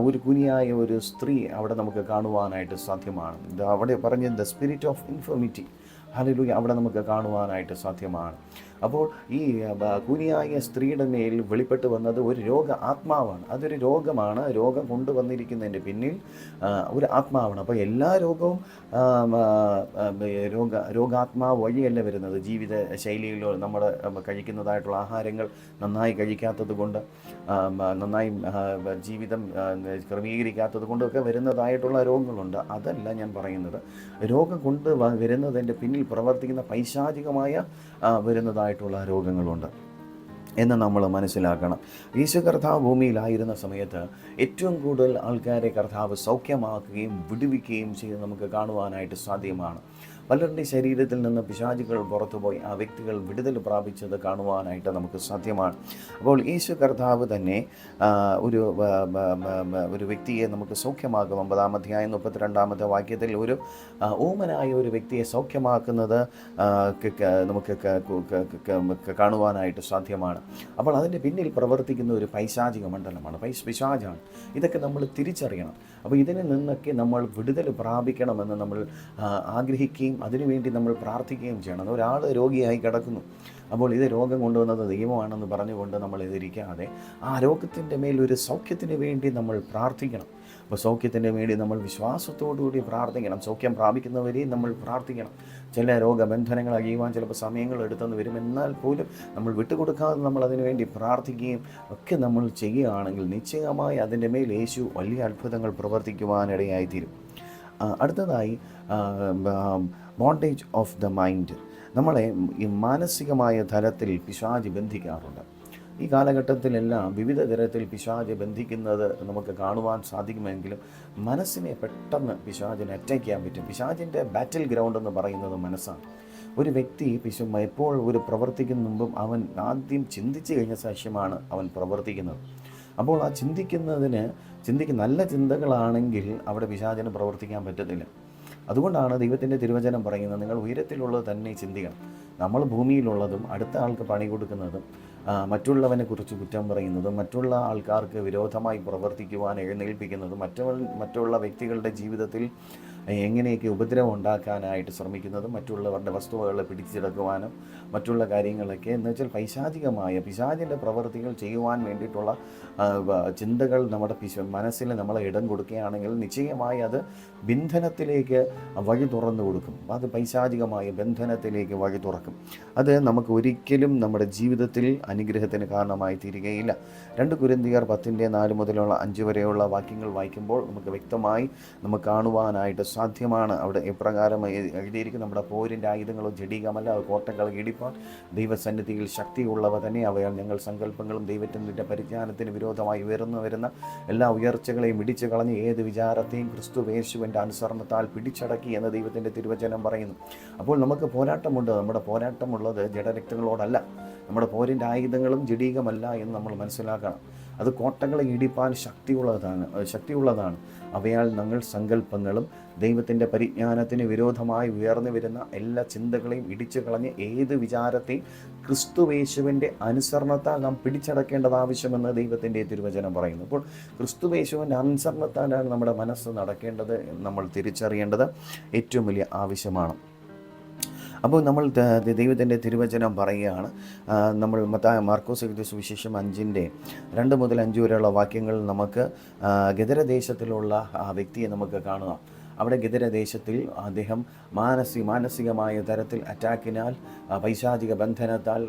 ഒരു കുനിയായ ഒരു സ്ത്രീ അവിടെ നമുക്ക് കാണുവാനായിട്ട് സാധ്യമാണ്. അവിടെ പറഞ്ഞ the spirit of infirmity, hallelujah, അവിടെ നമുക്ക് കാണുവാനായിട്ട് സാധ്യമാണ്. അപ്പോൾ ഈ കുനിയായ സ്ത്രീയുടെ മേൽ വെളിപ്പെട്ട് വന്നത് ഒരു ആത്മാവാണ്. അതൊരു രോഗമാണ്. രോഗം കൊണ്ടുവന്നിരിക്കുന്നതിൻ്റെ പിന്നിൽ ഒരു ആത്മാവാണ്. അപ്പോൾ എല്ലാ രോഗവും രോഗാത്മാവ് വഴിയല്ല വരുന്നത്. ജീവിത ശൈലിയിലോ നമ്മൾ കഴിക്കുന്നതായിട്ടുള്ള ആഹാരങ്ങൾ നന്നായി കഴിക്കാത്തത് കൊണ്ട്, നന്നായി ജീവിതം ക്രമീകരിക്കാത്തത് കൊണ്ടൊക്കെ വരുന്നതായിട്ടുള്ള രോഗങ്ങളുണ്ട്. അതല്ല ഞാൻ പറയുന്നത്. രോഗം കൊണ്ട് വരുന്നതിൻ്റെ പിന്നിൽ പ്രവർത്തിക്കുന്ന പൈശാചികമായ വരുന്നതായിട്ടുള്ള രോഗങ്ങളുണ്ട് എന്ന് നമ്മൾ മനസ്സിലാക്കണം. യേശു കർത്താവ് ഭൂമിയിലായിരുന്ന സമയത്ത് ഏറ്റവും കൂടുതൽ ആൾക്കാരെ കർത്താവ് സൗഖ്യമാക്കുകയും വിടുവിക്കുകയും ചെയ്ത് നമുക്ക് കാണുവാനായിട്ട് സാധ്യമാണ്. പലരുടെ ശരീരത്തിൽ നിന്ന് പിശാചുകൾ പുറത്തുപോയി ആ വ്യക്തികൾ വിടുതൽ പ്രാപിച്ചത് കാണുവാനായിട്ട് നമുക്ക് സാധ്യമാണ്. അപ്പോൾ യേശു കർത്താവ് തന്നെ ഒരു വ്യക്തിയെ നമുക്ക് സൗഖ്യമാക്കും. 9-ാം അധ്യായം 32-ാമത്തെ വാക്യത്തിൽ ഒരു ഊമനായ ഒരു വ്യക്തിയെ സൗഖ്യമാക്കുന്നത് നമുക്ക് കാണുവാനായിട്ട് സാധ്യമാണ്. അപ്പോൾ അതിൻ്റെ പിന്നിൽ പ്രവർത്തിക്കുന്ന ഒരു പൈശാചിക മണ്ഡലമാണ്, പിശാചാണ്. ഇതൊക്കെ നമ്മൾ തിരിച്ചറിയണം. അപ്പോൾ ഇതിൽ നിന്നൊക്കെ നമ്മൾ വിടുതൽ പ്രാപിക്കണമെന്ന് നമ്മൾ ആഗ്രഹിക്കുകയും അതിനുവേണ്ടി നമ്മൾ പ്രാർത്ഥിക്കുകയും ചെയ്യണം. ഒരാൾ രോഗിയായി കിടക്കുന്നു, അപ്പോൾ ഇത് രോഗം കൊണ്ടുവന്നത് ദൈവമാണെന്ന് പറഞ്ഞുകൊണ്ട് നമ്മൾ ഇതിരിക്കാതെ ആ രോഗത്തിൻ്റെ മേലൊരു സൗഖ്യത്തിന് വേണ്ടി നമ്മൾ പ്രാർത്ഥിക്കണം. അപ്പോൾ സൗഖ്യത്തിൻ്റെ വേണ്ടി നമ്മൾ വിശ്വാസത്തോടുകൂടി പ്രാർത്ഥിക്കണം. സൗഖ്യം പ്രാപിക്കുന്നവരെയും നമ്മൾ പ്രാർത്ഥിക്കണം. ചില രോഗബന്ധനങ്ങൾ അഴിയുവാൻ ചിലപ്പോൾ സമയങ്ങൾ എടുത്തെന്ന് വരും. എന്നാൽ പോലും നമ്മൾ വിട്ടുകൊടുക്കാതെ നമ്മൾ അതിനു വേണ്ടി പ്രാർത്ഥിക്കുകയും ഒക്കെ നമ്മൾ ചെയ്യുകയാണെങ്കിൽ നിശ്ചയമായി അതിൻ്റെ മേൽ യേശു വലിയ അത്ഭുതങ്ങൾ പ്രവർത്തിക്കുവാനിടയായിത്തീരും. അടുത്തതായി ബോണ്ടേജ് ഓഫ് ദ മൈൻഡ്. നമ്മളെ ഈ മാനസികമായ തലത്തിൽ പിശാച് ബന്ധിക്കാറുണ്ട്. ഈ കാലഘട്ടത്തിലെല്ലാം വിവിധ തരത്തിൽ പിശാച് ബന്ധിക്കുന്നത് നമുക്ക് കാണുവാൻ സാധിക്കുമെങ്കിലും മനസ്സിനെ പെട്ടെന്ന് പിശാചിനെ അറ്റാക്ക് ചെയ്യാൻ പറ്റും. പിശാചിൻ്റെ ബാറ്റിൽ ഗ്രൗണ്ട് എന്ന് പറയുന്നത് മനസ്സാണ്. ഒരു വ്യക്തി എപ്പോൾ ഒരു പ്രവർത്തിക്കുന്ന മുമ്പും അവൻ ആദ്യം ചിന്തിച്ച് കഴിഞ്ഞ ശേഷമാണ് അവൻ പ്രവർത്തിക്കുന്നത്. അപ്പോൾ ആ നല്ല ചിന്തകളാണെങ്കിൽ അവിടെ പിശാചിന് പ്രവർത്തിക്കാൻ പറ്റത്തില്ല. അതുകൊണ്ടാണ് ദൈവത്തിൻ്റെ തിരുവചനം പറയുന്നത്, നിങ്ങൾ ഉയരത്തിലുള്ളത് തന്നെ ചിന്തിക്കണം. നമ്മൾ ഭൂമിയിലുള്ളതും അടുത്ത ആൾക്ക് പണി കൊടുക്കുന്നതും മറ്റുള്ളവനെ കുറിച്ച് കുറ്റം പറയുന്നതും മറ്റുള്ള ആൾക്കാർക്ക് വിരോധമായി പ്രവർത്തിക്കുവാൻ എഴുന്നേൽപ്പിക്കുന്നതും മറ്റുള്ള വ്യക്തികളുടെ ജീവിതത്തിൽ എങ്ങനെയൊക്കെ ഉപദ്രവം ഉണ്ടാക്കാനായിട്ട് ശ്രമിക്കുന്നതും മറ്റുള്ളവരുടെ വസ്തുവകളെ പിടിച്ചെടുക്കുവാനും മറ്റുള്ള കാര്യങ്ങളൊക്കെ എന്ന് വെച്ചാൽ പിശാചിൻ്റെ പ്രവൃത്തികൾ ചെയ്യുവാൻ വേണ്ടിയിട്ടുള്ള ചിന്തകൾ നമ്മുടെ മനസ്സിൽ നമ്മളെ ഇടം കൊടുക്കുകയാണെങ്കിൽ നിശ്ചയമായി അത് ബന്ധനത്തിലേക്ക് വഴി തുറന്നു കൊടുക്കും. അത് പൈശാചികമായ ബന്ധനത്തിലേക്ക് വഴി തുറക്കും. അത് നമുക്ക് ഒരിക്കലും നമ്മുടെ ജീവിതത്തിൽ അനുഗ്രഹത്തിന് കാരണമായി തീരുകയില്ല. 2 കൊരിന്ത്യർ 10:4 മുതലുള്ള 5 വരെയുള്ള വാക്യങ്ങൾ വായിക്കുമ്പോൾ നമുക്ക് വ്യക്തമായി നമുക്ക് കാണുവാനായിട്ട് സാധ്യമാണ്. അവിടെ എപ്രകാരം എഴുതിയിരിക്കും, നമ്മുടെ പോരിൻ്റെ ആയുധങ്ങളും ജഡികമല്ല, കോട്ടകൾ ഇടിപ്പാൻ ദൈവസന്നിധിയിൽ ശക്തിയുള്ളവ തന്നെ. അവയാൽ ഞങ്ങൾ സങ്കല്പങ്ങളും ദൈവത്തിൻ്റെ പരിജ്ഞാനത്തിന് വിരോധമായി വരുന്ന എല്ലാ ഉയർച്ചകളെയും ഇടിച്ചു കളഞ്ഞ് ഏത് വിചാരത്തെയും ക്രിസ്തു യേശുവിൻ്റെ അനുസരണത്താൽ പിടിച്ചടക്കി എന്ന് ദൈവത്തിൻ്റെ തിരുവചനം പറയുന്നു. അപ്പോൾ നമുക്ക് പോരാട്ടമുണ്ട്. നമ്മുടെ പോരാട്ടമുള്ളത് ജഡരക്തങ്ങളോടല്ല. നമ്മുടെ പോരിൻ്റെ ആയുധങ്ങളും ജഡീകമല്ല എന്ന് നമ്മൾ മനസ്സിലാക്കണം. അത് കോട്ടകളെ ഇടിപ്പാൻ ശക്തിയുള്ളതാണ്. അവയാൽ ഞങ്ങൾ സങ്കല്പങ്ങളും ദൈവത്തിൻ്റെ പരിജ്ഞാനത്തിന് വിരോധമായി ഉയർന്നു വരുന്ന എല്ലാ ചിന്തകളെയും ഇടിച്ചു കളഞ്ഞ് ഏത് വിചാരത്തെയും ക്രിസ്തുവേശുവിൻ്റെ അനുസരണത്താൽ നാം പിടിച്ചടക്കേണ്ടത് ആവശ്യമെന്ന് ദൈവത്തിൻ്റെ തിരുവചനം പറയുന്നു. അപ്പോൾ ക്രിസ്തുവേശുവിൻ്റെ അനുസരണത്താലാണ് നമ്മുടെ മനസ്സ് നടക്കേണ്ടത്. നമ്മൾ തിരിച്ചറിയേണ്ടത് ഏറ്റവും വലിയ ആവശ്യമാണ്. അപ്പോൾ നമ്മൾ ദൈവത്തിൻ്റെ തിരുവചനം പറയുകയാണ്. നമ്മൾ മാർക്കോസ് എഴുതിയ സുവിശേഷം 5:2-5 വരെയുള്ള വാക്യങ്ങൾ നമുക്ക് ഗദരദേശത്തിലുള്ള ആ വ്യക്തിയെ നമുക്ക് കാണുക. അവിടെ ഗദരദേശത്തിൽ അദ്ദേഹം മാനസികമായ തരത്തിൽ അറ്റാക്കിനാൽ, പൈശാചിക ബന്ധനത്താൽ,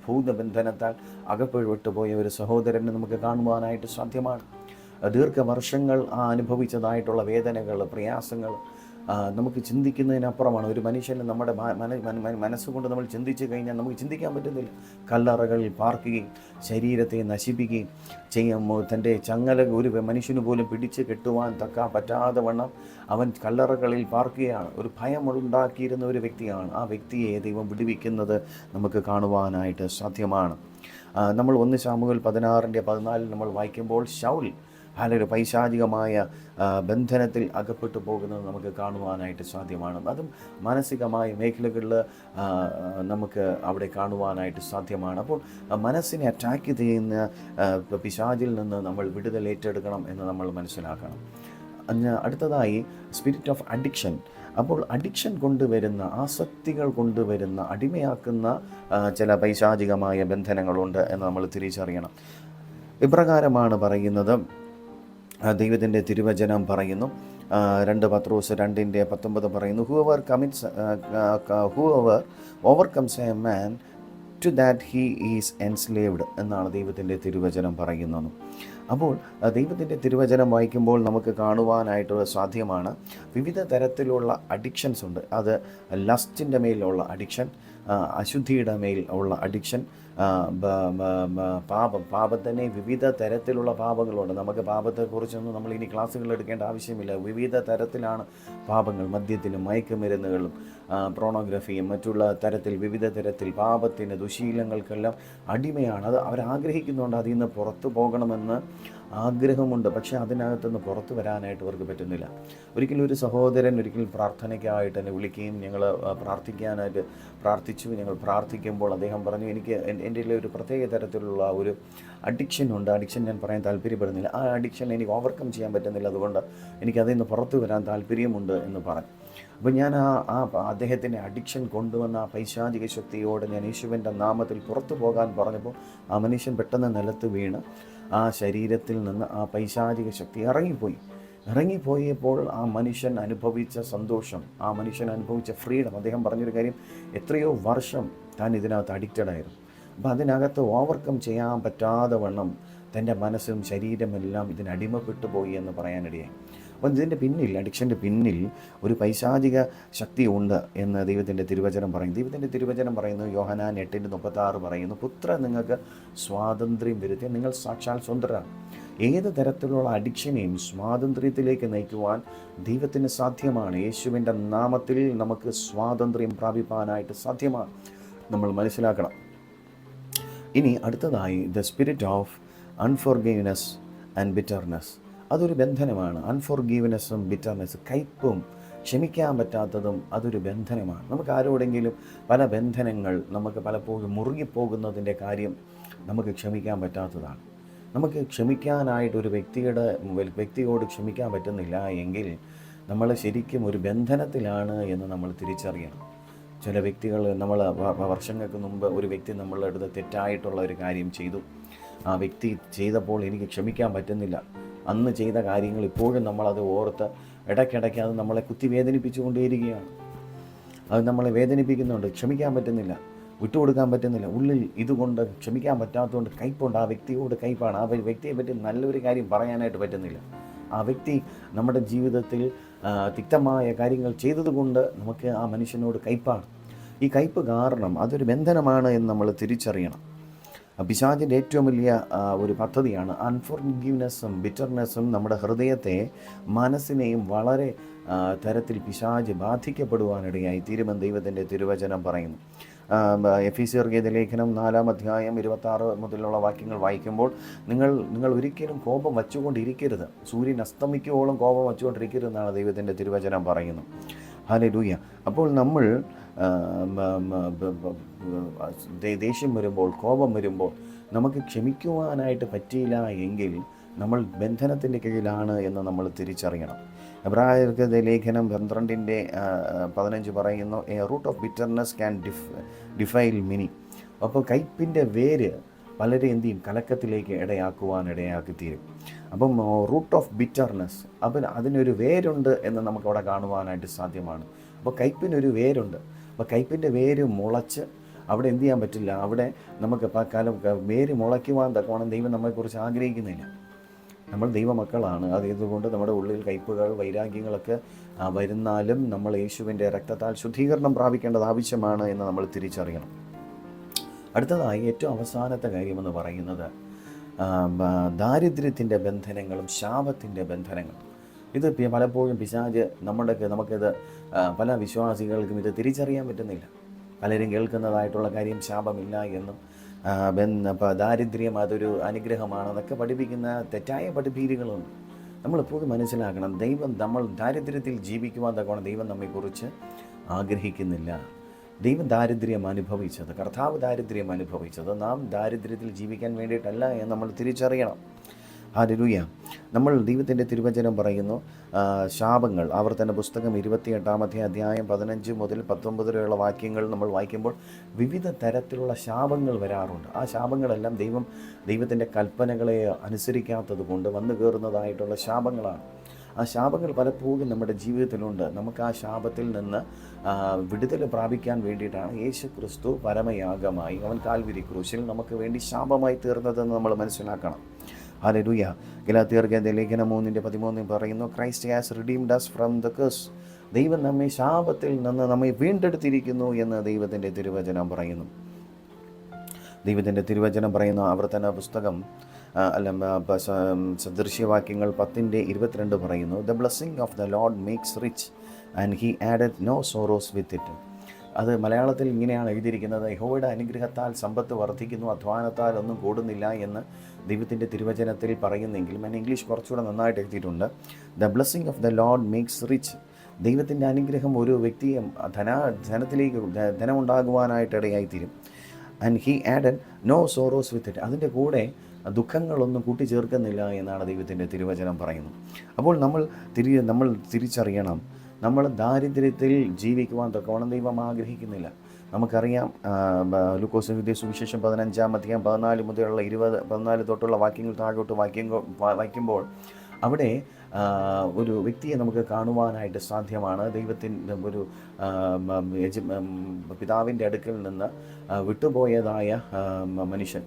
ഭൂതബന്ധനത്താൽ അകപ്പെട്ടു പോയ ഒരു സഹോദരനെ നമുക്ക് കാണുവാനായിട്ട് സാധ്യമാണ്. ദീർഘവർഷങ്ങൾ അനുഭവിച്ചതായിട്ടുള്ള വേദനകൾ, പ്രയാസങ്ങൾ നമുക്ക് ചിന്തിക്കുന്നതിനപ്പുറമാണ്. ഒരു മനുഷ്യന് നമ്മുടെ മനസ്സുകൊണ്ട് നമ്മൾ ചിന്തിച്ചു കഴിഞ്ഞാൽ നമുക്ക് ചിന്തിക്കാൻ പറ്റുന്നില്ല. കല്ലറകളിൽ പാർക്കുകയും ശരീരത്തെ നശിപ്പിക്കുകയും ചെയ്യുമ്പോൾ തൻ്റെ ചങ്ങല ഒരു മനുഷ്യന് പോലും പിടിച്ച് കെട്ടുവാൻ പറ്റാതെ വണ്ണം അവൻ കല്ലറകളിൽ പാർക്കുകയാണ്. ഒരു ഭയമുണ്ടാക്കിയിരുന്ന ഒരു വ്യക്തിയാണ്. ആ വ്യക്തിയെ ദൈവം വിടുവിക്കുന്നത് നമുക്ക് കാണുവാനായിട്ട് സാധ്യമാണ്. നമ്മൾ 1 ശമൂവേൽ 16:14 നമ്മൾ വായിക്കുമ്പോൾ ശൗൽ ഒരു പൈശാചികമായ ബന്ധനത്തിൽ അകപ്പെട്ടു പോകുന്നത് നമുക്ക് കാണുവാനായിട്ട് സാധ്യമാണ്. അതും മാനസികമായ മേഖലകളിൽ നമുക്ക് അവിടെ കാണുവാനായിട്ട് സാധ്യമാണ്. അപ്പോൾ മനസ്സിനെ അറ്റാക്ക് ചെയ്യുന്ന പിശാചിൽ നിന്ന് നമ്മൾ വിടുതൽ ഏറ്റെടുക്കണം എന്ന് നമ്മൾ മനസ്സിലാക്കണം. അടുത്തതായി സ്പിരിറ്റ് ഓഫ് അഡിക്ഷൻ. അപ്പോൾ അഡിക്ഷൻ കൊണ്ടുവരുന്ന, ആസക്തികൾ കൊണ്ടുവരുന്ന, അടിമയാക്കുന്ന ചില പൈശാചികമായ ബന്ധനങ്ങളുണ്ട് എന്ന് നമ്മൾ തിരിച്ചറിയണം. ഇപ്രകാരമാണ് പറയുന്നത്, ദൈവത്തിൻ്റെ തിരുവചനം പറയുന്നു. 2 പത്രോസ് 2:19 പറയുന്നു, whoever overcomes a man, to that he is enslaved എന്നാണ് ദൈവത്തിൻ്റെ തിരുവചനം പറയുന്നത്. അപ്പോൾ ദൈവത്തിൻ്റെ തിരുവചനം വായിക്കുമ്പോൾ നമുക്ക് കാണുവാനായിട്ട് സാധ്യമാണ് വിവിധ തരത്തിലുള്ള അഡിക്ഷൻസ് ഉണ്ട്. അത് ലസ്റ്റിൻ്റെ മേലുള്ള അഡിക്ഷൻ, അശുദ്ധിയുടെ മേൽ ഉള്ള അഡിക്ഷൻ, പാപത്തിന് വിവിധ തരത്തിലുള്ള പാപങ്ങളുണ്ട്. നമുക്ക് പാപത്തെക്കുറിച്ചൊന്നും നമ്മൾ ഇനി ക്ലാസ്സുകൾ എടുക്കേണ്ട ആവശ്യമില്ല. വിവിധ തരത്തിലാണ് പാപങ്ങൾ. മദ്യത്തിനും മയക്കുമരുന്നുകളും പ്രോണോഗ്രഫിയും മറ്റുള്ള തരത്തിൽ വിവിധ തരത്തിൽ പാപത്തിന്, ദുശീലങ്ങൾക്കെല്ലാം അടിമയാണ്. അത് അവരാഗ്രഹിക്കുന്നുണ്ട്, അതിൽ നിന്ന് പുറത്തു പോകണമെന്ന് ആഗ്രഹമുണ്ട്. പക്ഷേ അതിനകത്തുനിന്ന് പുറത്തു വരാനായിട്ട് അവർക്ക് പറ്റുന്നില്ല. ഒരിക്കലും ഒരു സഹോദരൻ പ്രാർത്ഥനയ്ക്കായിട്ട് എന്നെ വിളിക്കുകയും ഞങ്ങൾ പ്രാർത്ഥിക്കാനായിട്ട് പ്രാർത്ഥിച്ചു. ഞങ്ങൾ പ്രാർത്ഥിക്കുമ്പോൾ അദ്ദേഹം പറഞ്ഞു, എനിക്ക് എൻ്റെ ഒരു പ്രത്യേക തരത്തിലുള്ള ഒരു അഡിക്ഷനുണ്ട്. അഡിക്ഷൻ ഞാൻ പറയാൻ താല്പര്യപ്പെടുന്നില്ല. ആ അഡിക്ഷൻ എനിക്ക് ഓവർകം ചെയ്യാൻ പറ്റുന്നില്ല, അതുകൊണ്ട് എനിക്കതിൽ നിന്ന് പുറത്തു വരാൻ താല്പര്യമുണ്ട് എന്ന് പറഞ്ഞു. അപ്പോൾ ഞാൻ അദ്ദേഹത്തിൻ്റെ അഡിക്ഷൻ കൊണ്ടുവന്ന ആ പൈശാചിക ശക്തിയോട് ഞാൻ യേശുവിൻ്റെ നാമത്തിൽ പുറത്തു പോകാൻ പറഞ്ഞപ്പോൾ ആ മനുഷ്യൻ പെട്ടെന്ന് നിലത്ത് വീണ് ആ ശരീരത്തിൽ നിന്ന് ആ പൈശാചിക ശക്തി ഇറങ്ങിപ്പോയപ്പോൾ ആ മനുഷ്യൻ അനുഭവിച്ച സന്തോഷം, ആ മനുഷ്യൻ അനുഭവിച്ച ഫ്രീഡം. അദ്ദേഹം പറഞ്ഞൊരു കാര്യം, എത്രയോ വർഷം താൻ ഇതിനകത്ത് അഡിക്റ്റഡ് ആയിരുന്നു. അപ്പോൾ അതിനകത്ത് ഓവർകം ചെയ്യാൻ പറ്റാതെ വണ്ണം തൻ്റെ മനസ്സും ശരീരമെല്ലാം ഇതിനടിമപ്പെട്ടു പോയി എന്ന് പറയാനിടയായി. അപ്പം ഇതിൻ്റെ പിന്നിൽ, അഡിക്ഷൻ്റെ പിന്നിൽ ഒരു പൈശാചിക ശക്തി ഉണ്ട് എന്ന് ദൈവത്തിൻ്റെ തിരുവചനം പറയും. ദൈവത്തിൻ്റെ തിരുവചനം പറയുന്നു, യോഹന്നാൻ 8:36 പറയുന്നു, പുത്ര നിങ്ങൾക്ക് സ്വാതന്ത്ര്യം വരുത്തിയ നിങ്ങൾ സാക്ഷാൽ സ്വതന്ത്രരാണ്. ഏത് തരത്തിലുള്ള അഡിക്ഷനെയും സ്വാതന്ത്ര്യത്തിലേക്ക് നയിക്കുവാൻ ദൈവത്തിന് സാധ്യമാണ്. യേശുവിൻ്റെ നാമത്തിൽ നമുക്ക് സ്വാതന്ത്ര്യം പ്രാപിപ്പാനായിട്ട് സാധ്യമാണ്. നമ്മൾ മനസ്സിലാക്കണം. ഇനി അടുത്തതായി the spirit of unforgiveness and bitterness. അതൊരു ബന്ധനമാണ്. അൺഫോർഗീവ്നെസ്സും ബിറ്റർനെസ്സും, കയ്പും ക്ഷമിക്കാൻ പറ്റാത്തതും അതൊരു ബന്ധനമാണ്. നമുക്ക് ആരോടെങ്കിലും പല ബന്ധനങ്ങൾ നമുക്ക് പലപ്പോഴും മുറുകിപ്പോകുന്നതിൻ്റെ കാര്യം നമുക്ക് ക്ഷമിക്കാൻ പറ്റാത്തതാണ്. നമുക്ക് ക്ഷമിക്കാനായിട്ടൊരു വ്യക്തിയോട് ക്ഷമിക്കാൻ പറ്റുന്നില്ല എങ്കിൽ നമ്മൾ ശരിക്കും ഒരു ബന്ധനത്തിലാണ് എന്ന് നമ്മൾ തിരിച്ചറിയണം. ചില വ്യക്തികൾ, നമ്മൾ വർഷങ്ങൾക്ക് മുമ്പ് ഒരു വ്യക്തി നമ്മളുടെ അടുത്ത് തെറ്റായിട്ടുള്ള ഒരു കാര്യം ചെയ്തു. ആ വ്യക്തി ചെയ്തപ്പോൾ എനിക്ക് ക്ഷമിക്കാൻ പറ്റുന്നില്ല. അന്ന് ചെയ്ത കാര്യങ്ങൾ ഇപ്പോഴും നമ്മളത് ഓർത്ത് ഇടയ്ക്കിടയ്ക്ക് അത് നമ്മളെ കുത്തി വേദനിപ്പിച്ചുകൊണ്ടേയിരിക്കുകയാണ്. അത് നമ്മളെ വേദനിപ്പിക്കുന്നുണ്ട്. ക്ഷമിക്കാൻ പറ്റുന്നില്ല, വിട്ടുകൊടുക്കാൻ പറ്റുന്നില്ല. ഉള്ളിൽ ഇതുകൊണ്ട് ക്ഷമിക്കാൻ പറ്റാത്തതുകൊണ്ട് കയ്പുണ്ട്. ആ വ്യക്തിയോട് കയ്പാണ്. ആ വ്യക്തിയെ പറ്റി നല്ലൊരു കാര്യം പറയാനായിട്ട് പറ്റുന്നില്ല. ആ വ്യക്തി നമ്മുടെ ജീവിതത്തിൽ തിക്തമായ കാര്യങ്ങൾ ചെയ്തതുകൊണ്ട് നമുക്ക് ആ മനുഷ്യനോട് കയ്പാണ്. ഈ കയ്പ് കാരണം അതൊരു ബന്ധനമാണ് എന്ന് നമ്മൾ തിരിച്ചറിയണം. പിശാചിൻ്റെ ഏറ്റവും വലിയ ഒരു പദ്ധതിയാണ് അൺഫോർഗീവ്നെസ്സും ബിറ്റർനെസ്സും. നമ്മുടെ ഹൃദയത്തെ, മനസ്സിനെയും വളരെ തരത്തിൽ പിശാച് ബാധിക്കപ്പെടുവാനിടയായി തീരുമെന്ന് ദൈവത്തിൻ്റെ തിരുവചനം പറയുന്നു. എഫീസ്യർക്കെഴുതിയ ലേഖനം 4:26 മുതലുള്ള വാക്യങ്ങൾ വായിക്കുമ്പോൾ നിങ്ങൾ ഒരിക്കലും കോപം വച്ചുകൊണ്ടിരിക്കരുത്, സൂര്യൻ അസ്തമിക്കുവോളം കോപം വച്ചുകൊണ്ടിരിക്കരുതെന്നാണ് ദൈവത്തിൻ്റെ തിരുവചനം പറയുന്നത്. ഹല്ലേലൂയ. അപ്പോൾ നമ്മൾ ദേഷ്യം വരുമ്പോൾ, കോപം വരുമ്പോൾ നമുക്ക് ക്ഷമിക്കുവാനായിട്ട് പറ്റിയില്ല എങ്കിൽ നമ്മൾ ബന്ധനത്തിൻ്റെ കീഴിലാണ് എന്ന് നമ്മൾ തിരിച്ചറിയണം. എബ്രായർക്ക് ലേഖനം 12:15 പറയുന്നു, a root of bitterness can defile many. അപ്പോൾ കയ്പിൻ്റെ വേര് പലരെ എന്ത് ചെയ്യും? കലക്കത്തിലേക്ക് ഇടയാക്കി തീരും. അപ്പം റൂട്ട് ഓഫ് ബിറ്റർനെസ്, അപ്പം അതിനൊരു വേരുണ്ട് എന്ന് നമുക്കവിടെ കാണുവാനായിട്ട് സാധ്യമാണ്. അപ്പോൾ കയ്പിനൊരു വേരുണ്ട്. അപ്പോൾ കയ്പിൻ്റെ വേര് മുളച്ച് അവിടെ എന്ത് ചെയ്യാൻ പറ്റില്ല, അവിടെ നമുക്ക് വേര് മുളയ്ക്കുവാൻ തക്കവണ്ണം ദൈവം നമ്മളെക്കുറിച്ച് ആഗ്രഹിക്കുന്നില്ല. നമ്മൾ ദൈവമക്കളാണ്. അതുകൊണ്ട് നമ്മുടെ ഉള്ളിൽ കയ്പുകൾ, വൈരാഗ്യങ്ങളൊക്കെ വരുന്നാലും നമ്മൾ യേശുവിൻ്റെ രക്തത്താൽ ശുദ്ധീകരണം പ്രാപിക്കേണ്ടത് ആവശ്യമാണ് എന്ന് നമ്മൾ തിരിച്ചറിയണം. അടുത്തതായി ഏറ്റവും അവസാനത്തെ കാര്യമെന്ന് പറയുന്നത് ദാരിദ്ര്യത്തിൻ്റെ ബന്ധനങ്ങളും ശാപത്തിൻ്റെ ബന്ധനങ്ങളും. ഇത് പലപ്പോഴും പിശാച് നമുക്കിത് പല വിശ്വാസികൾക്കും ഇത് തിരിച്ചറിയാൻ പറ്റുന്നില്ല. പലരും കേൾക്കുന്നതായിട്ടുള്ള കാര്യം ശാപമില്ല എന്നും ദാരിദ്ര്യം അതൊരു അനുഗ്രഹമാണെന്നൊക്കെ പഠിപ്പിക്കുന്ന തെറ്റായ പഠിപ്പീരുകളുണ്ട്. നമ്മളെപ്പോഴും മനസ്സിലാക്കണം, നമ്മൾ ദാരിദ്ര്യത്തിൽ ജീവിക്കുവാൻ തക്കോണം ദൈവം നമ്മെക്കുറിച്ച് ആഗ്രഹിക്കുന്നില്ല. ദൈവം ദാരിദ്ര്യം അനുഭവിച്ചത്, കർത്താവ് ദാരിദ്ര്യം അനുഭവിച്ചത് നാം ദാരിദ്ര്യത്തിൽ ജീവിക്കാൻ വേണ്ടിയിട്ടല്ല എന്ന് നമ്മൾ തിരിച്ചറിയണം. ഹല്ലേലൂയ. നമ്മൾ ദൈവത്തിൻ്റെ തിരുവചനം പറയുന്നു, ശാപങ്ങൾ, ആവർത്തന പുസ്തകം 28-ാമത്തെ അധ്യായം 15 മുതൽ 19 വരെയുള്ള വാക്യങ്ങൾ നമ്മൾ വായിക്കുമ്പോൾ വിവിധ തരത്തിലുള്ള ശാപങ്ങൾ വരാറുണ്ട്. ആ ശാപങ്ങളെല്ലാം ദൈവത്തിൻ്റെ കൽപ്പനകളെ അനുസരിക്കാത്തത് കൊണ്ട് വന്നു കയറുന്നതായിട്ടുള്ള ശാപങ്ങളാണ്. ആ ശാപങ്ങൾ പലപ്പോഴും നമ്മുടെ ജീവിതത്തിലുണ്ട്. നമുക്ക് ആ ശാപത്തിൽ നിന്ന് വിടുതൽ പ്രാപിക്കാൻ വേണ്ടിയിട്ടാണ് യേശു ക്രിസ്തു പരമയാഗമായി അവൻ കാൽവരി ക്രൂശിൽ നമുക്ക് വേണ്ടി ശാപമായി തീർന്നതെന്ന് നമ്മൾ മനസ്സിലാക്കണം. ഹല്ലേലൂയ. ഗലാത്യർക്ക് ലേഖനം 3:13 പറയുന്നു, Christ has redeemed us from the curse. ദൈവം നമ്മെ ശാപത്തിൽ നിന്ന് നമ്മെ വീണ്ടെടുത്തിരിക്കുന്നു എന്ന് ദൈവത്തിൻ്റെ തിരുവചനം പറയുന്നു. ദൈവത്തിൻ്റെ തിരുവചനം പറയുന്നു, ആവർത്തന പുസ്തകം സദൃശ്യവാക്യങ്ങൾ 10:22 പറയുന്നു, the blessing of the Lord makes rich and he added no sorrows with it. അത് മലയാളത്തിൽ ഇങ്ങനെയാണ് എഴുതിയിരിക്കുന്നത്, യഹോവയുടെ അനുഗ്രഹത്താൽ സമ്പത്ത് വർദ്ധിക്കുന്നു, അധ്വാനത്താൽ ഒന്നും കൂടുന്നില്ല എന്ന് ദൈവത്തിൻ്റെ തിരുവചനത്തിൽ പറയുന്നെങ്കിലും ഇംഗ്ലീഷ് കുറച്ചുകൂടെ നന്നായിട്ട് എഴുതിയിട്ടുണ്ട്, the blessing of the Lord makes rich. ദൈവത്തിൻ്റെ അനുഗ്രഹം ഒരു വ്യക്തിയെ ധനത്തിലേക്ക് ധനമുണ്ടാകുവാനായിട്ട് ഇടയായിത്തീരും. And he added no sorrows with it. അതിൻ്റെ കൂടെ ദുഃഖങ്ങളൊന്നും കൂട്ടിച്ചേർക്കുന്നില്ല എന്നാണ് ദൈവത്തിൻ്റെ തിരുവചനം പറയുന്നത്. അപ്പോൾ നമ്മൾ തിരിച്ചറിയണം, നമ്മൾ ദാരിദ്ര്യത്തിൽ ജീവിക്കുവാൻ തക്കവണ്ണം ദൈവം ആഗ്രഹിക്കുന്നില്ല. നമുക്കറിയാം, ലൂക്കോസിന്റെ സുവിശേഷം 15-ാം അധ്യായം 14 മുതലുള്ള 14 തൊട്ടുള്ള വാക്യങ്ങൾ താഴോട്ട് വായിക്കുമ്പോൾ അവിടെ ഒരു വ്യക്തിയെ നമുക്ക് കാണുവാനായിട്ട് സാധ്യമാണ്. ദൈവത്തിൻ്റെ ഒരു പിതാവിൻ്റെ അടുക്കൽ നിന്ന് വിട്ടുപോയതായ മനുഷ്യൻ.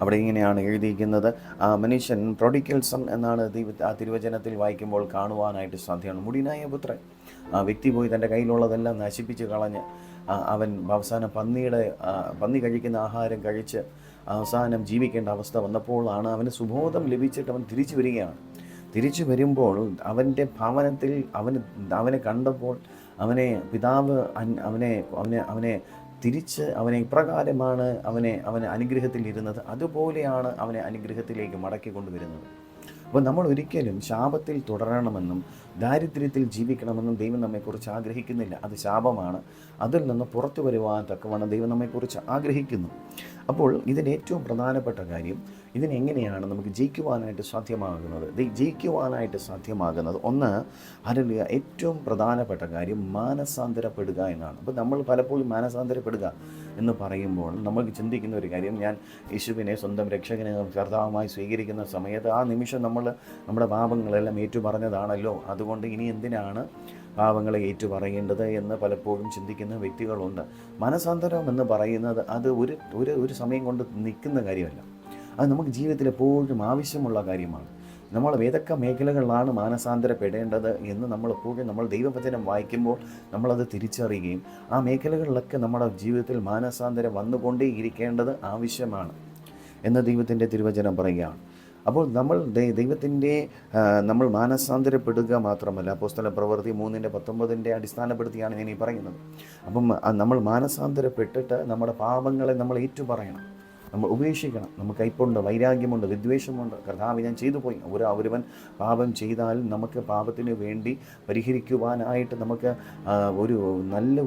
അവിടെ ഇങ്ങനെയാണ് എഴുതിയിരിക്കുന്നത്, ആ മനുഷ്യൻ പ്രൊഡിക്കൽ സൺ എന്നാണ് ആ തിരുവചനത്തിൽ വായിക്കുമ്പോൾ കാണുവാനായിട്ട് സാധ്യമാണ്. മുടിനായ പുത്രൻ. ആ വ്യക്തി പോയി തൻ്റെ കയ്യിലുള്ളതെല്ലാം നശിപ്പിച്ച് കളഞ്ഞ് അവൻ അവസാനം പന്നി കഴിക്കുന്ന ആഹാരം കഴിച്ച് അവസാനം ജീവിക്കേണ്ട അവസ്ഥ വന്നപ്പോഴാണ് അവന് സുബോധം ലഭിച്ചിട്ട് അവൻ തിരിച്ചു വരികയാണ്. തിരിച്ചു വരുമ്പോൾ അവൻ്റെ ഭവനത്തിൽ അവനെ കണ്ടപ്പോൾ അവനെ പിതാവ് അവനെ തിരിച്ച് അവനെ ഇപ്രകാരമാണ് അവനെ അനുഗ്രഹത്തിൽ ഇരുന്നത്, അതുപോലെയാണ് അവനെ അനുഗ്രഹത്തിലേക്ക് മടക്കി കൊണ്ടുവരുന്നത്. അപ്പോൾ നമ്മൾ ഒരിക്കലും ശാപത്തിൽ തുടരണമെന്നും ദാരിദ്ര്യത്തിൽ ജീവിക്കണമെന്നും ദൈവം നമ്മെക്കുറിച്ച് ആഗ്രഹിക്കുന്നില്ല. അത് ശാപമാണ്. അതിൽ നിന്ന് പുറത്തു വരുവാൻ തക്കവണ്ണം ദൈവം നമ്മെക്കുറിച്ച് ആഗ്രഹിക്കുന്നു. അപ്പോൾ ഇതിന് ഏറ്റവും പ്രധാനപ്പെട്ട കാര്യം, ഇതിനെങ്ങനെയാണ് നമുക്ക് ജയിക്കുവാനായിട്ട് സാധ്യമാകുന്നത്? ഒന്ന്, ഹല്ലേലൂയ, ഏറ്റവും പ്രധാനപ്പെട്ട കാര്യം മാനസാന്തരപ്പെടുക എന്നാണ്. അപ്പോൾ നമ്മൾ പലപ്പോഴും മാനസാന്തരപ്പെടുക എന്ന് പറയുമ്പോൾ നമ്മൾക്ക് ചിന്തിക്കുന്ന ഒരു കാര്യം, ഞാൻ യേശുവിനെ സ്വന്തം രക്ഷകനെ കർത്താവുമായി സ്വീകരിക്കുന്ന സമയത്ത് ആ നിമിഷം നമ്മുടെ പാപങ്ങളെല്ലാം ഏറ്റുപറഞ്ഞതാണല്ലോ, അതുകൊണ്ട് ഇനി എന്തിനാണ് പാപങ്ങളെ ഏറ്റുപറയേണ്ടത് എന്ന് പലപ്പോഴും ചിന്തിക്കുന്ന വ്യക്തികളുണ്ട്. മനസാന്തരം എന്ന് പറയുന്നത് അത് ഒരു സമയം കൊണ്ട് നിൽക്കുന്ന കാര്യമല്ല. അത് നമുക്ക് ജീവിതത്തിൽ എപ്പോഴും ആവശ്യമുള്ള കാര്യമാണ്. നമ്മൾ ഏതൊക്കെ മേഖലകളിലാണ് മാനസാന്തരപ്പെടേണ്ടത് എന്ന് നമ്മൾ ദൈവവചനം വായിക്കുമ്പോൾ നമ്മളത് തിരിച്ചറിയുകയും ആ മേഖലകളിലൊക്കെ നമ്മുടെ ജീവിതത്തിൽ മാനസാന്തരം വന്നുകൊണ്ടേ ഇരിക്കേണ്ടത് ആവശ്യമാണ് എന്ന് ദൈവത്തിൻ്റെ തിരുവചനം പറയുകയാണ്. അപ്പോൾ നമ്മൾ മാനസാന്തരപ്പെടുക മാത്രമല്ല, അപ്പോസ്തല പ്രവൃത്തി 3:19 അടിസ്ഥാനപ്പെടുത്തിയാണ് ഞാൻ ഈ പറയുന്നത്. അപ്പം നമ്മൾ മാനസാന്തരപ്പെട്ടിട്ട് നമ്മുടെ പാപങ്ങളെ നമ്മൾ ഏറ്റുപറയണം, നമ്മൾ ഉപേക്ഷിക്കണം. നമുക്ക് കയ്പുണ്ട്, വൈരാഗ്യമുണ്ട്, വിദ്വേഷമുണ്ട്, കർത്താവ് ഞാൻ ചെയ്തു പോയി. ഒരുവൻ പാപം ചെയ്താൽ നമുക്ക് പാപത്തിന് വേണ്ടി പരിഹരിക്കുവാനായിട്ട് നമുക്ക്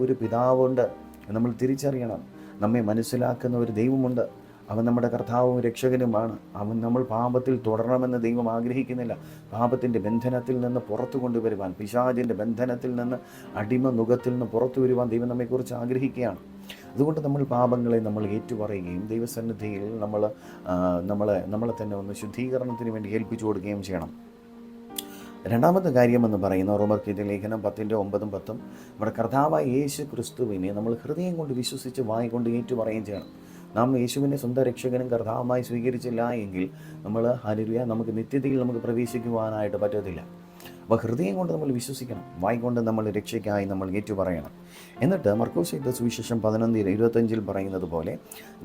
ഒരു പിതാവുണ്ട് നമ്മൾ തിരിച്ചറിയണം. നമ്മെ മനസ്സിലാക്കുന്ന ഒരു ദൈവമുണ്ട്. അവൻ നമ്മുടെ കർത്താവും രക്ഷകനുമാണ്. നമ്മൾ പാപത്തിൽ തുടരണമെന്ന് ദൈവം ആഗ്രഹിക്കുന്നില്ല. പാപത്തിൻ്റെ ബന്ധനത്തിൽ നിന്ന് പുറത്തു കൊണ്ടുവരുവാൻ, പിശാചിൻ്റെ ബന്ധനത്തിൽ നിന്ന്, അടിമ നുഖത്തിൽ നിന്ന് പുറത്തു വരുവാൻ ദൈവം നമ്മെക്കുറിച്ച് ആഗ്രഹിക്കുകയാണ്. അതുകൊണ്ട് നമ്മൾ പാപങ്ങളെ നമ്മൾ ഏറ്റുപറയുകയും ദൈവസന്നിധിയിൽ നമ്മളെ തന്നെ ഒന്ന് ശുദ്ധീകരണത്തിന് വേണ്ടി ഏൽപ്പിച്ചു കൊടുക്കുകയും ചെയ്യണം. രണ്ടാമത്തെ കാര്യമെന്ന് പറയുന്ന റോമർക്കെഴുതിയ ലേഖനം 10:9-10 നമ്മുടെ കർത്താവായ യേശു ക്രിസ്തുവിനെ നമ്മൾ ഹൃദയം കൊണ്ട് വിശ്വസിച്ച് വായ കൊണ്ട് ഏറ്റുപറയുകയും ചെയ്യണം. നാം യേശുവിനെ സ്വന്തം രക്ഷകനും കർത്താവുമായി സ്വീകരിച്ചില്ല എങ്കിൽ നമുക്ക് നിത്യതയിൽ നമുക്ക് പ്രവേശിക്കുവാനായിട്ട് പറ്റത്തില്ല. അപ്പോൾ ഹൃദയം കൊണ്ട് നമ്മൾ വിശ്വസിക്കണം, വായിക്കൊണ്ട് നമ്മൾ രക്ഷയ്ക്കായി നമ്മൾ ഏറ്റുപറയണം. എന്നിട്ട് മർക്കോസ് എഴുതിയ സുവിശേഷം 11:25 പറയുന്നത് പോലെ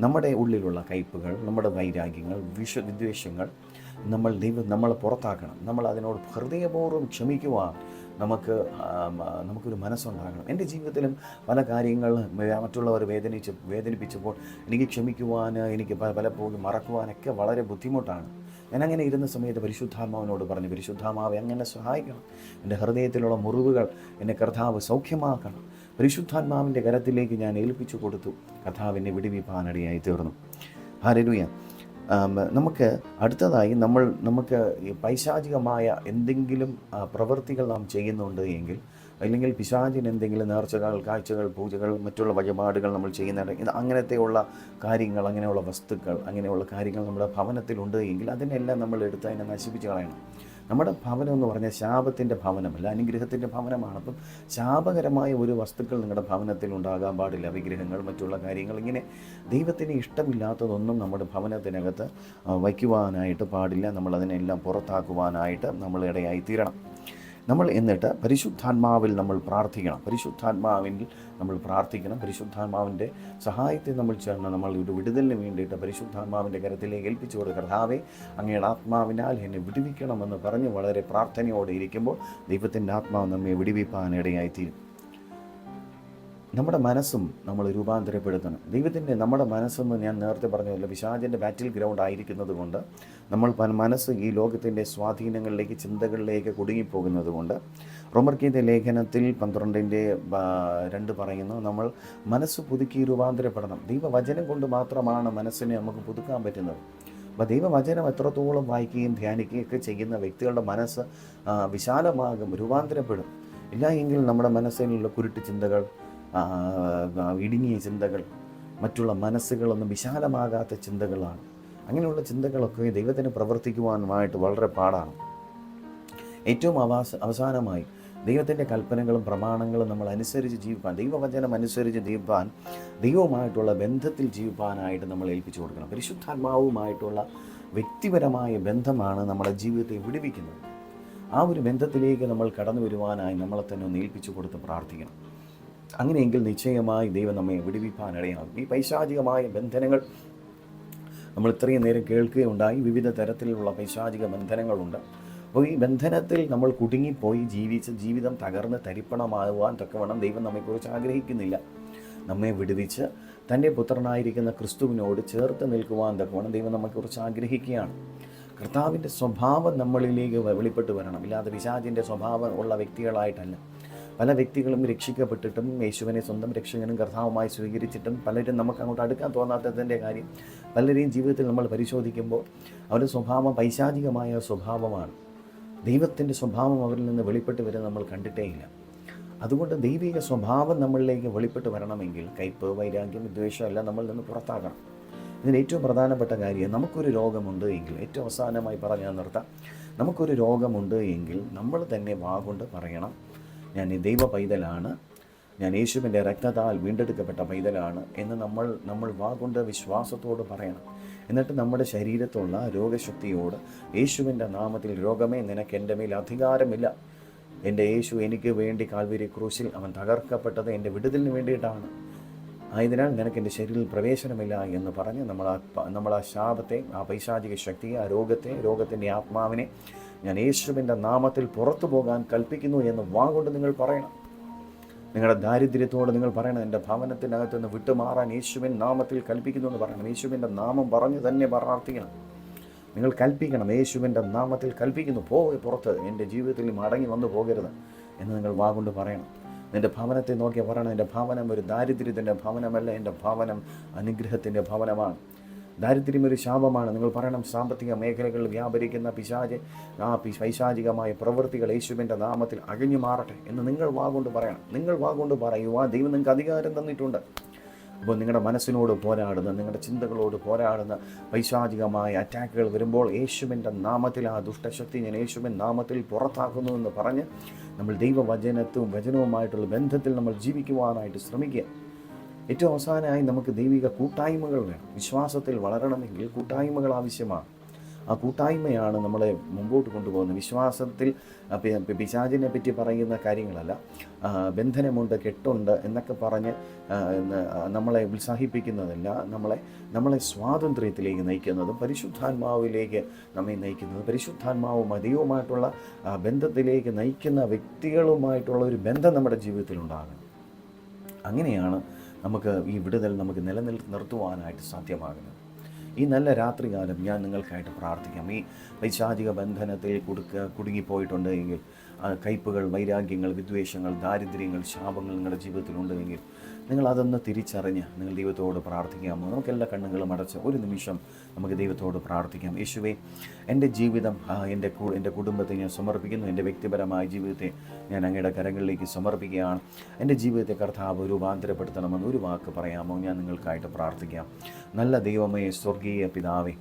നമ്മുടെ ഉള്ളിലുള്ള കയ്പുകൾ, നമ്മുടെ വൈരാഗ്യങ്ങൾ, വിദ്വേഷങ്ങൾ നമ്മളെ പുറത്താക്കണം. നമ്മൾ അതിനോട് ഹൃദയപൂർവ്വം ക്ഷമിക്കുവാൻ നമുക്കൊരു മനസ്സുണ്ടാകണം. എൻ്റെ ജീവിതത്തിലും പല കാര്യങ്ങൾ മറ്റുള്ളവർ വേദനിപ്പിച്ചപ്പോൾ എനിക്ക് ക്ഷമിക്കുവാൻ, എനിക്ക് പലപ്പോഴും മറക്കുവാനൊക്കെ വളരെ ബുദ്ധിമുട്ടാണ്. ഞാനങ്ങനെ ഇരുന്ന സമയത്ത് പരിശുദ്ധാത്മാവിനോട് പറഞ്ഞു, പരിശുദ്ധാത്മാവെ അങ്ങനെ സഹായിക്കണം, എൻ്റെ ഹൃദയത്തിലുള്ള മുറിവുകൾ എന്നെ കർത്താവ് സൗഖ്യമാക്കണം. പരിശുദ്ധാത്മാവിൻ്റെ കരത്തിലേക്ക് ഞാൻ ഏൽപ്പിച്ചു കൊടുത്തു. കർത്താവിനെ വിടുവിപ്പാനിടയായി തീർന്നു. ഹല്ലേലൂയ. നമുക്ക് അടുത്തതായി നമുക്ക് പൈശാചികമായ എന്തെങ്കിലും പ്രവൃത്തികൾ നാം ചെയ്യുന്നുണ്ട് എങ്കിൽ, അല്ലെങ്കിൽ പിശാചിന് എന്തെങ്കിലും നേർച്ചകൾ, കാഴ്ചകൾ, പൂജകൾ, മറ്റുള്ള വഴിപാടുകൾ നമ്മൾ ചെയ്യുന്നുണ്ട്, അങ്ങനത്തെയുള്ള കാര്യങ്ങൾ, അങ്ങനെയുള്ള വസ്തുക്കൾ, അങ്ങനെയുള്ള കാര്യങ്ങൾ നമ്മുടെ ഭവനത്തിലുണ്ട് എങ്കിൽ അതിനെല്ലാം നമ്മൾ എടുത്ത് അതിനെ നശിപ്പിച്ച് കളയണം. നമ്മുടെ ഭവനം എന്ന് പറഞ്ഞാൽ ശാപത്തിൻ്റെ ഭവനമല്ല, അനുഗ്രഹത്തിൻ്റെ ഭവനമാണ്. അപ്പം ശാപകരമായ ഒരു വസ്തുക്കൾ നിങ്ങളുടെ ഭവനത്തിൽ ഉണ്ടാകാൻ പാടില്ല. വിഗ്രഹങ്ങൾ, മറ്റുള്ള കാര്യങ്ങൾ, ഇങ്ങനെ ദൈവത്തിന് ഇഷ്ടമില്ലാത്തതൊന്നും നമ്മുടെ ഭവനത്തിനകത്ത് വയ്ക്കുവാനായിട്ട് പാടില്ല. നമ്മളതിനെല്ലാം പുറത്താക്കുവാനായിട്ട് നമ്മൾ ഇടയായി തീരണം. എന്നിട്ട് പരിശുദ്ധാത്മാവിൽ നമ്മൾ പ്രാർത്ഥിക്കണം. പരിശുദ്ധാത്മാവിൻ്റെ സഹായത്തെ നമ്മൾ ചേർന്ന് നമ്മൾ ഒരു വിടുതലിന് വേണ്ടിയിട്ട് പരിശുദ്ധാത്മാവിൻ്റെ കരത്തിലേക്ക് ഏൽപ്പിച്ചു കൊടുക്കുക. കർത്താവേ, അങ്ങയുടെ ആത്മാവിനാൽ എന്നെ വിടുവിക്കണമെന്ന് പറഞ്ഞ് വളരെ പ്രാർത്ഥനയോടെ ഇരിക്കുമ്പോൾ ദൈവത്തിൻ്റെ ആത്മാവ് നമ്മെ വിടുവിപ്പാനിടയായിത്തീരും. നമ്മുടെ മനസ്സും നമ്മൾ രൂപാന്തരപ്പെടുത്തണം. നമ്മുടെ മനസ്സെന്ന് ഞാൻ നേരത്തെ പറഞ്ഞല്ലോ, പിശാചിൻ്റെ ബാറ്റിൽ ഗ്രൗണ്ട് ആയിരിക്കുന്നത് കൊണ്ട് മനസ്സ് ഈ ലോകത്തിൻ്റെ സ്വാധീനങ്ങളിലേക്ക്, ചിന്തകളിലേക്ക് കുടുങ്ങിപ്പോകുന്നത് കൊണ്ട് റോമർക്കെഴുതിയ ലേഖനത്തിൽ 12:2 പറയുന്നു, നമ്മൾ മനസ്സ് പുതുക്കി രൂപാന്തരപ്പെടണം. ദൈവവചനം കൊണ്ട് മാത്രമാണ് മനസ്സിനെ നമുക്ക് പുതുക്കാൻ പറ്റുന്നത്. അപ്പോൾ ദൈവവചനം എത്രത്തോളം വായിക്കുകയും ധ്യാനിക്കുകയും ഒക്കെ ചെയ്യുന്ന വ്യക്തികളുടെ മനസ്സ് വിശാലമാകും, രൂപാന്തരപ്പെടും. ഇല്ല എങ്കിൽ നമ്മുടെ മനസ്സിലുള്ള കുരുട്ട് ചിന്തകൾ, ഇടുങ്ങിയ ചിന്തകൾ, മറ്റുള്ള മനസ്സുകളൊന്നും വിശാലമാകാത്ത ചിന്തകളാണ്. അങ്ങനെയുള്ള ചിന്തകളൊക്കെ ദൈവത്തിന് പ്രവർത്തിക്കുവാനുമായിട്ട് വളരെ പാടാണ്. ഏറ്റവും അവസാനമായി ദൈവത്തിൻ്റെ കൽപ്പനകളും പ്രമാണങ്ങളും നമ്മൾ അനുസരിച്ച് ജീവിപ്പാൻ, ദൈവവചനം അനുസരിച്ച് ജീവിപ്പാൻ, ദൈവവുമായിട്ടുള്ള ബന്ധത്തിൽ ജീവിപ്പാനായിട്ട് നമ്മൾ ഏൽപ്പിച്ചു കൊടുക്കണം. പരിശുദ്ധാത്മാവുമായിട്ടുള്ള വ്യക്തിപരമായ ബന്ധമാണ് നമ്മുടെ ജീവിതത്തെ വിടുവിക്കുന്നത്. ആ ഒരു ബന്ധത്തിലേക്ക് നമ്മൾ കടന്നു വരുവാനായി നമ്മളെ തന്നെ ഒന്ന് ഏൽപ്പിച്ചു കൊടുത്ത് പ്രാർത്ഥിക്കണം. അങ്ങനെയെങ്കിൽ നിശ്ചയമായി ദൈവം നമ്മെ വിടുവിപ്പാനിടയാകും. ഈ പൈശാചികമായ ബന്ധനങ്ങൾ നമ്മൾ ഇത്രയും നേരം കേൾക്കുകയുണ്ടായി. വിവിധ തരത്തിലുള്ള പൈശാചിക ബന്ധനങ്ങളുണ്ട്. അപ്പോൾ ഈ ബന്ധനത്തിൽ നമ്മൾ കുടുങ്ങിപ്പോയി ജീവിതം തകർന്ന് തരിപ്പണമാകുവാൻ തക്കവണ്ണം ദൈവം നമ്മെക്കുറിച്ച് ആഗ്രഹിക്കുന്നില്ല. നമ്മെ വിടുവിച്ച് തൻ്റെ പുത്രനായിരിക്കുന്ന ക്രിസ്തുവിനോട് ചേർത്ത് നിൽക്കുവാൻ തക്കവണ്ണം ദൈവം നമ്മെക്കുറിച്ച് ആഗ്രഹിക്കുകയാണ്. കർത്താവിൻ്റെ സ്വഭാവം നമ്മളിലേക്ക് വെളിപ്പെട്ട് വരണം. ഇല്ലാതെ പിശാചിൻ്റെ സ്വഭാവം ഉള്ള വ്യക്തികളായിട്ടല്ല. പല വ്യക്തികളും രക്ഷിക്കപ്പെട്ടിട്ടും യേശുവിനെ സ്വന്തം രക്ഷകനും കർത്താവുമായി സ്വീകരിച്ചിട്ടും പലരും നമുക്ക് അങ്ങോട്ട് അടുക്കാൻ തോന്നാത്തതിൻ്റെ കാര്യം, പലരെയും ജീവിതത്തിൽ നമ്മൾ പരിശോധിക്കുമ്പോൾ അവരുടെ സ്വഭാവം പൈശാചികമായ സ്വഭാവമാണ്. ദൈവത്തിൻ്റെ സ്വഭാവം അവരിൽ നിന്ന് വെളിപ്പെട്ട് വരുന്നത് നമ്മൾ കണ്ടിട്ടേയില്ല. അതുകൊണ്ട് ദൈവിക സ്വഭാവം നമ്മളിലേക്ക് വെളിപ്പെട്ട് വരണമെങ്കിൽ കയ്പ്, വൈരാഗ്യം, വിദ്വേഷം എല്ലാം നമ്മളിൽ നിന്ന് പുറത്താക്കണം. ഇതിന് ഏറ്റവും പ്രധാനപ്പെട്ട കാര്യം, നമുക്കൊരു രോഗമുണ്ട് എങ്കിൽ, ഏറ്റവും അവസാനമായി പറഞ്ഞാൽ നിർത്താം, നമുക്കൊരു രോഗമുണ്ട് എങ്കിൽ നമ്മൾ തന്നെ വാഗൊണ്ട് പറയണം, ഞാൻ ഈ ദൈവ പൈതലാണ്, ഞാൻ യേശുവിൻ്റെ രക്തത്താൽ വീണ്ടെടുക്കപ്പെട്ട പൈതലാണ് എന്ന് നമ്മൾ വാഗൊണ്ട് വിശ്വാസത്തോട് പറയണം. എന്നിട്ട് നമ്മുടെ ശരീരത്തുള്ള രോഗശക്തിയോട് യേശുവിൻ്റെ നാമത്തിൽ, രോഗമേ നിനക്ക് എൻ്റെ മേൽ അധികാരമില്ല, എൻ്റെ യേശു എനിക്ക് വേണ്ടി കാൽവരി ക്രൂശിൽ അവൻ തകർക്കപ്പെട്ടത് എൻ്റെ വിടുതലിന് വേണ്ടിയിട്ടാണ്, ആയതിനാൽ നിനക്ക് എൻ്റെ ശരീരത്തിൽ പ്രവേശനമില്ല എന്ന് പറഞ്ഞ് നമ്മൾ ആ ശാപത്തെ, ആ പൈശാചിക ശക്തിയെ, ആ രോഗത്തിൻ്റെ ആത്മാവിനെ ഞാൻ യേശുവിൻ്റെ നാമത്തിൽ പുറത്തു പോകാൻ കൽപ്പിക്കുന്നു എന്ന് വാഗൊണ്ട് നിങ്ങൾ പറയണം. നിങ്ങളുടെ ദാരിദ്ര്യത്തോട് നിങ്ങൾ പറയണം, എൻ്റെ ഭവനത്തിനകത്ത് നിന്ന് വിട്ടുമാറാൻ യേശുവിൻ നാമത്തിൽ കൽപ്പിക്കുന്നു എന്ന് പറയണം. യേശുവിൻ്റെ നാമം പറഞ്ഞ് തന്നെ പ്രാർത്ഥിക്കണം. നിങ്ങൾ കൽപ്പിക്കണം, യേശുവിൻ്റെ നാമത്തിൽ കൽപ്പിക്കുന്നു, പുറത്ത്, എൻ്റെ ജീവിതത്തിൽ മടങ്ങി വന്നു പോകരുത് എന്ന് നിങ്ങൾ വാഗൊണ്ട് പറയണം. നിൻ്റെ ഭവനത്തെ നോക്കിയാൽ പറയണം, എൻ്റെ ഭവനം ഒരു ദാരിദ്ര്യത്തിൻ്റെ ഭവനമല്ല, എൻ്റെ ഭവനം അനുഗ്രഹത്തിൻ്റെ ഭവനമാണ്. ദാരിദ്ര്യം ഒരു ശാപമാണ്. നിങ്ങൾ പറയണം, സാമ്പത്തിക മേഖലകളിൽ വ്യാപരിക്കുന്ന പൈശാചികമായ പ്രവൃത്തികൾ യേശുവിൻ്റെ നാമത്തിൽ അഴിഞ്ഞു മാറട്ടെ എന്ന് നിങ്ങൾ വാഗൊണ്ട് പറയണം. നിങ്ങൾ വാഗൊണ്ട് പറയുക. ദൈവം നിങ്ങൾക്ക് അധികാരം തന്നിട്ടുണ്ട്. അപ്പോൾ നിങ്ങളുടെ മനസ്സിനോട് പോരാടുന്ന, നിങ്ങളുടെ ചിന്തകളോട് പോരാടുന്ന പൈശാചികമായ അറ്റാക്കുകൾ വരുമ്പോൾ യേശുവിൻ്റെ നാമത്തിൽ ആ ദുഷ്ടശക്തി ഞാൻ യേശുവിൻ നാമത്തിൽ പുറത്താക്കുന്നു എന്ന് പറഞ്ഞ് നമ്മൾ വചനവുമായിട്ടുള്ള ബന്ധത്തിൽ നമ്മൾ ജീവിക്കുവാനായിട്ട് ശ്രമിക്കുക. ഏറ്റവും അവസാനമായി നമുക്ക് ദൈവിക കൂട്ടായ്മകൾ വേണം. വിശ്വാസത്തിൽ വളരണമെങ്കിൽ കൂട്ടായ്മകൾ ആവശ്യമാണ്. ആ കൂട്ടായ്മയാണ് നമ്മളെ മുമ്പോട്ട് കൊണ്ടുപോകുന്നത്. വിശ്വാസത്തിൽ പിശാചിനെ പറ്റി പറയുന്ന കാര്യങ്ങളല്ല, ബന്ധനമുണ്ട്, കെട്ടുണ്ട് എന്നൊക്കെ പറഞ്ഞ് നമ്മളെ ഉത്സാഹിപ്പിക്കുന്നതല്ല, നമ്മളെ സ്വാതന്ത്ര്യത്തിലേക്ക് നയിക്കുന്നതും പരിശുദ്ധാത്മാവിലേക്ക് നമ്മെ നയിക്കുന്നതും പരിശുദ്ധാത്മാവും ദൈവവുമായിട്ടുള്ള ബന്ധത്തിലേക്ക് നയിക്കുന്ന വ്യക്തികളുമായിട്ടുള്ള ഒരു ബന്ധം നമ്മുടെ ജീവിതത്തിലുണ്ടാകണം. അങ്ങനെയാണ് നമുക്ക് ഈ വിടുതൽ നമുക്ക് നിർത്തുവാനായിട്ട് സാധ്യമാകുന്നത്. ഈ നല്ല രാത്രികാലം ഞാൻ നിങ്ങൾക്കായിട്ട് പ്രാർത്ഥിക്കാം. ഈ പൈശാചിക ബന്ധനത്തിൽ കുടുങ്ങിപ്പോയിട്ടുണ്ട് എങ്കിൽ, കയ്പുകൾ, വൈരാഗ്യങ്ങൾ, വിദ്വേഷങ്ങൾ, ദാരിദ്ര്യങ്ങൾ, ശാപങ്ങൾ നിങ്ങളുടെ ജീവിതത്തിലുണ്ടെങ്കിൽ നിങ്ങളതൊന്ന് തിരിച്ചറിഞ്ഞ് നിങ്ങൾ ദൈവത്തോട് പ്രാർത്ഥിക്കാമോ? നമുക്കെല്ലാ കണ്ണുകളും അടച്ച് ഒരു നിമിഷം നമുക്ക് ദൈവത്തോട് പ്രാർത്ഥിക്കാം. യേശുവേ, എൻ്റെ ജീവിതം, എൻ്റെ കുടുംബത്തെ ഞാൻ സമർപ്പിക്കുന്നു. എൻ്റെ വ്യക്തിപരമായ ജീവിതത്തെ ഞാൻ അങ്ങയുടെ കരങ്ങളിലേക്ക് സമർപ്പിക്കുകയാണ്. എൻ്റെ ജീവിതത്തെ കർത്താവ് രൂപാന്തരപ്പെടുത്തണമെന്ന് ഒരു വാക്ക് പറയാമോ? ഞാൻ നിങ്ങൾക്കായിട്ട് പ്രാർത്ഥിക്കാം. നല്ല ദൈവമേ, സ്വർഗീയ പിതാവേ,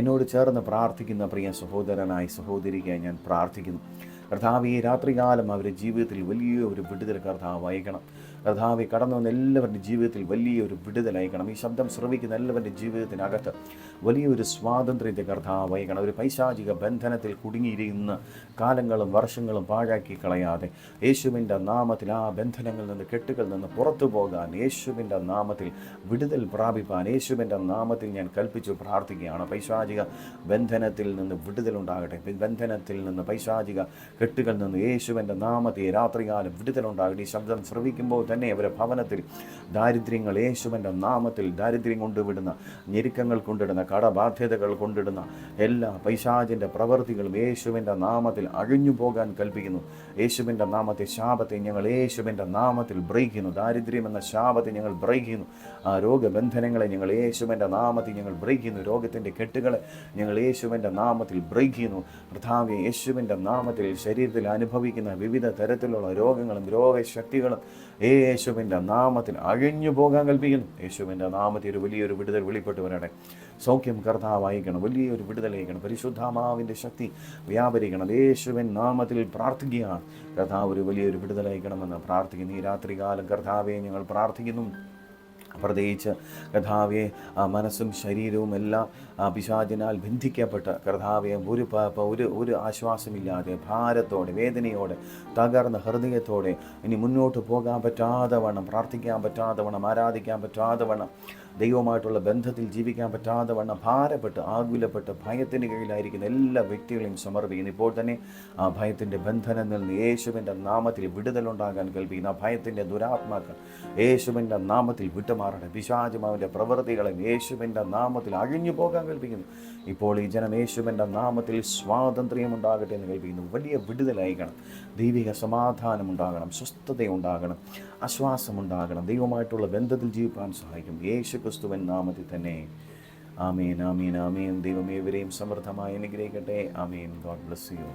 എന്നോട് ചേർന്ന് പ്രാർത്ഥിക്കുന്ന പ്രിയ സഹോദരനായി സഹോദരിക്കായി ഞാൻ പ്രാർത്ഥിക്കുന്നു. കർത്താവ്, ഈ രാത്രികാലം അവരുടെ ജീവിതത്തിൽ വലിയ ഒരു വിടുതൽ കർത്താവ് അയക്കണം. കർത്താവ്, കടന്നു വന്ന എല്ലാവരുടെ ജീവിതത്തിൽ വലിയൊരു വിടുതലയക്കണം. ഈ ശബ്ദം ശ്രവിക്കുന്ന എല്ലാവരുടെ ജീവിതത്തിനകത്ത് വലിയൊരു സ്വാതന്ത്ര്യത്തെ കർത്താവ് അയക്കണം. ഒരു പൈശാചിക ബന്ധനത്തിൽ കുടുങ്ങിയിരിക്കുന്ന കാലങ്ങളും വർഷങ്ങളും പാഴാക്കി കളയാതെ യേശുവിൻ്റെ നാമത്തിൽ ആ ബന്ധനങ്ങളിൽ നിന്ന്, കെട്ടുകളിൽ നിന്ന് പുറത്തു പോകാൻ, യേശുവിൻ്റെ നാമത്തിൽ വിടുതൽ പ്രാപിപ്പാൻ യേശുവിൻ്റെ നാമത്തിൽ ഞാൻ കൽപ്പിച്ചു പ്രാർത്ഥിക്കുകയാണ്. പൈശാചിക ബന്ധനത്തിൽ നിന്ന് വിടുതലുണ്ടാകട്ടെ. ബന്ധനത്തിൽ നിന്ന്, പൈശാചിക കെട്ടുകളിൽ നിന്ന് യേശുവിൻ്റെ നാമത്തിൽ രാത്രികാലം വിടുതലുണ്ടാകട്ടെ. ഈ ശബ്ദം ശ്രവിക്കുമ്പോൾ തന്നെ അവരുടെ ഭവനത്തിൽ ദാരിദ്ര്യങ്ങൾ യേശുവിൻ്റെ നാമത്തിൽ, ദാരിദ്ര്യം കൊണ്ടുവിടുന്ന, ഞെരുക്കങ്ങൾ കൊണ്ടിടുന്ന, കടബാധ്യതകൾ കൊണ്ടിടുന്ന എല്ലാ പൈശാചിൻ്റെ പ്രവൃത്തികളും യേശുവിൻ്റെ നാമത്തിൽ അഴിഞ്ഞു പോകാൻ കൽപ്പിക്കുന്നു. യേശുവിൻ്റെ നാമത്തെ, ശാപത്തെ ഞങ്ങൾ യേശുവിൻ്റെ നാമത്തിൽ ബ്രേക്ക് ചെയ്യുന്നു. ദാരിദ്ര്യം എന്ന ശാപത്തെ ഞങ്ങൾ ബ്രേക്ക് ചെയ്യുന്നു. ആ രോഗബന്ധനങ്ങളെ ഞങ്ങൾ യേശുവിൻ്റെ നാമത്തിൽ ഞങ്ങൾ ബ്രേക്ക് ചെയ്യുന്നു. രോഗത്തിൻ്റെ കെട്ടുകളെ ഞങ്ങൾ യേശുവിൻ്റെ നാമത്തിൽ ബ്രേക്ക് ചെയ്യുന്നു. കർത്താവേ, യേശുവിൻ്റെ നാമത്തിൽ ശരീരത്തിൽ അനുഭവിക്കുന്ന വിവിധ തരത്തിലുള്ള രോഗങ്ങളും രോഗശക്തികളും യേശുവിൻ്റെ നാമത്തിൽ അഴിഞ്ഞു പോകാൻ കൽപ്പിക്കുന്നു. യേശുവിൻ്റെ നാമത്തിൽ ഒരു വലിയൊരു വിടുതൽ വെളിപ്പെട്ട് വരട്ടെ. സൗഖ്യം കർത്താവ് അയക്കണം. വലിയൊരു വിടുതലയക്കണം. പരിശുദ്ധാത്മാവിൻ്റെ ശക്തി വ്യാപരിക്കണം. യേശുവിൻ നാമത്തിൽ പ്രാർത്ഥിക്കുകയാണ്. കർത്താവ് ഒരു വലിയൊരു വിടുതലയക്കണമെന്ന് പ്രാർത്ഥിക്കുന്നു. ഈ രാത്രികാലം കർത്താവെ ഞങ്ങൾ പ്രാർത്ഥിക്കുന്നു. പ്രത്യേകിച്ച് കർത്താവെ, മനസ്സും ശരീരവും എല്ലാം പിശാചിനാൽ ബന്ധിക്കപ്പെട്ട് കർത്താവെ ഒരു ആശ്വാസമില്ലാതെ, ഭാരത്തോടെ, വേദനയോടെ, തകർന്ന ഹൃദയത്തോടെ ഇനി മുന്നോട്ട് പോകാൻ പറ്റാതെ വണ്ണം, പ്രാർത്ഥിക്കാൻ പറ്റാതെ വണ്ണം, ആരാധിക്കാൻ പറ്റാതെ വണ്ണം, ദൈവമായിട്ടുള്ള ബന്ധത്തിൽ ജീവിക്കാൻ പറ്റാതെ വണ്ണം ഭാരപ്പെട്ട്, ആകുലപ്പെട്ട്, ഭയത്തിൻ്റെ കീഴിലായിരിക്കുന്ന എല്ലാ വ്യക്തികളെയും സമർപ്പിക്കുന്നു. ഇപ്പോൾ തന്നെ ആ ഭയത്തിൻ്റെ ബന്ധനത്തിൽ നിന്ന് യേശുവിൻ്റെ നാമത്തിൽ വിടുതലുണ്ടാകാൻ കൽപ്പിക്കുന്നു. ആ ഭയത്തിൻ്റെ ദുരാത്മാക്കൾ യേശുവിൻ്റെ നാമത്തിൽ വിട്ടുമാറട്ടെ. പിശാചുമാവിൻ്റെ പ്രവൃത്തികളെ യേശുവിൻ്റെ നാമത്തിൽ അഴിഞ്ഞു പോകാൻ കൽപ്പിക്കുന്നു. ഇപ്പോൾ ഈ ജനം യേശുവിൻ്റെ നാമത്തിൽ സ്വാതന്ത്ര്യം ഉണ്ടാകട്ടെ എന്ന് കൽപ്പിക്കുന്നു. വലിയ വിടുതലായിക്കണം. ദൈവിക സമാധാനം ഉണ്ടാകണം, സ്വസ്ഥതയുണ്ടാകണം, ആശ്വാസമുണ്ടാകണം. ദൈവമായിട്ടുള്ള ബന്ധത്തിൽ ജീവിക്കാൻ സഹായിക്കും. യേശു ക്രിസ്തുവിൻ നാമത്തിൽ തന്നെ. ആമേൻ, ആമേൻ, ആമേൻ. ദൈവം ഏവരെയും സമൃദ്ധമായി അനുഗ്രഹിക്കട്ടെ. ആമേൻ. God bless U.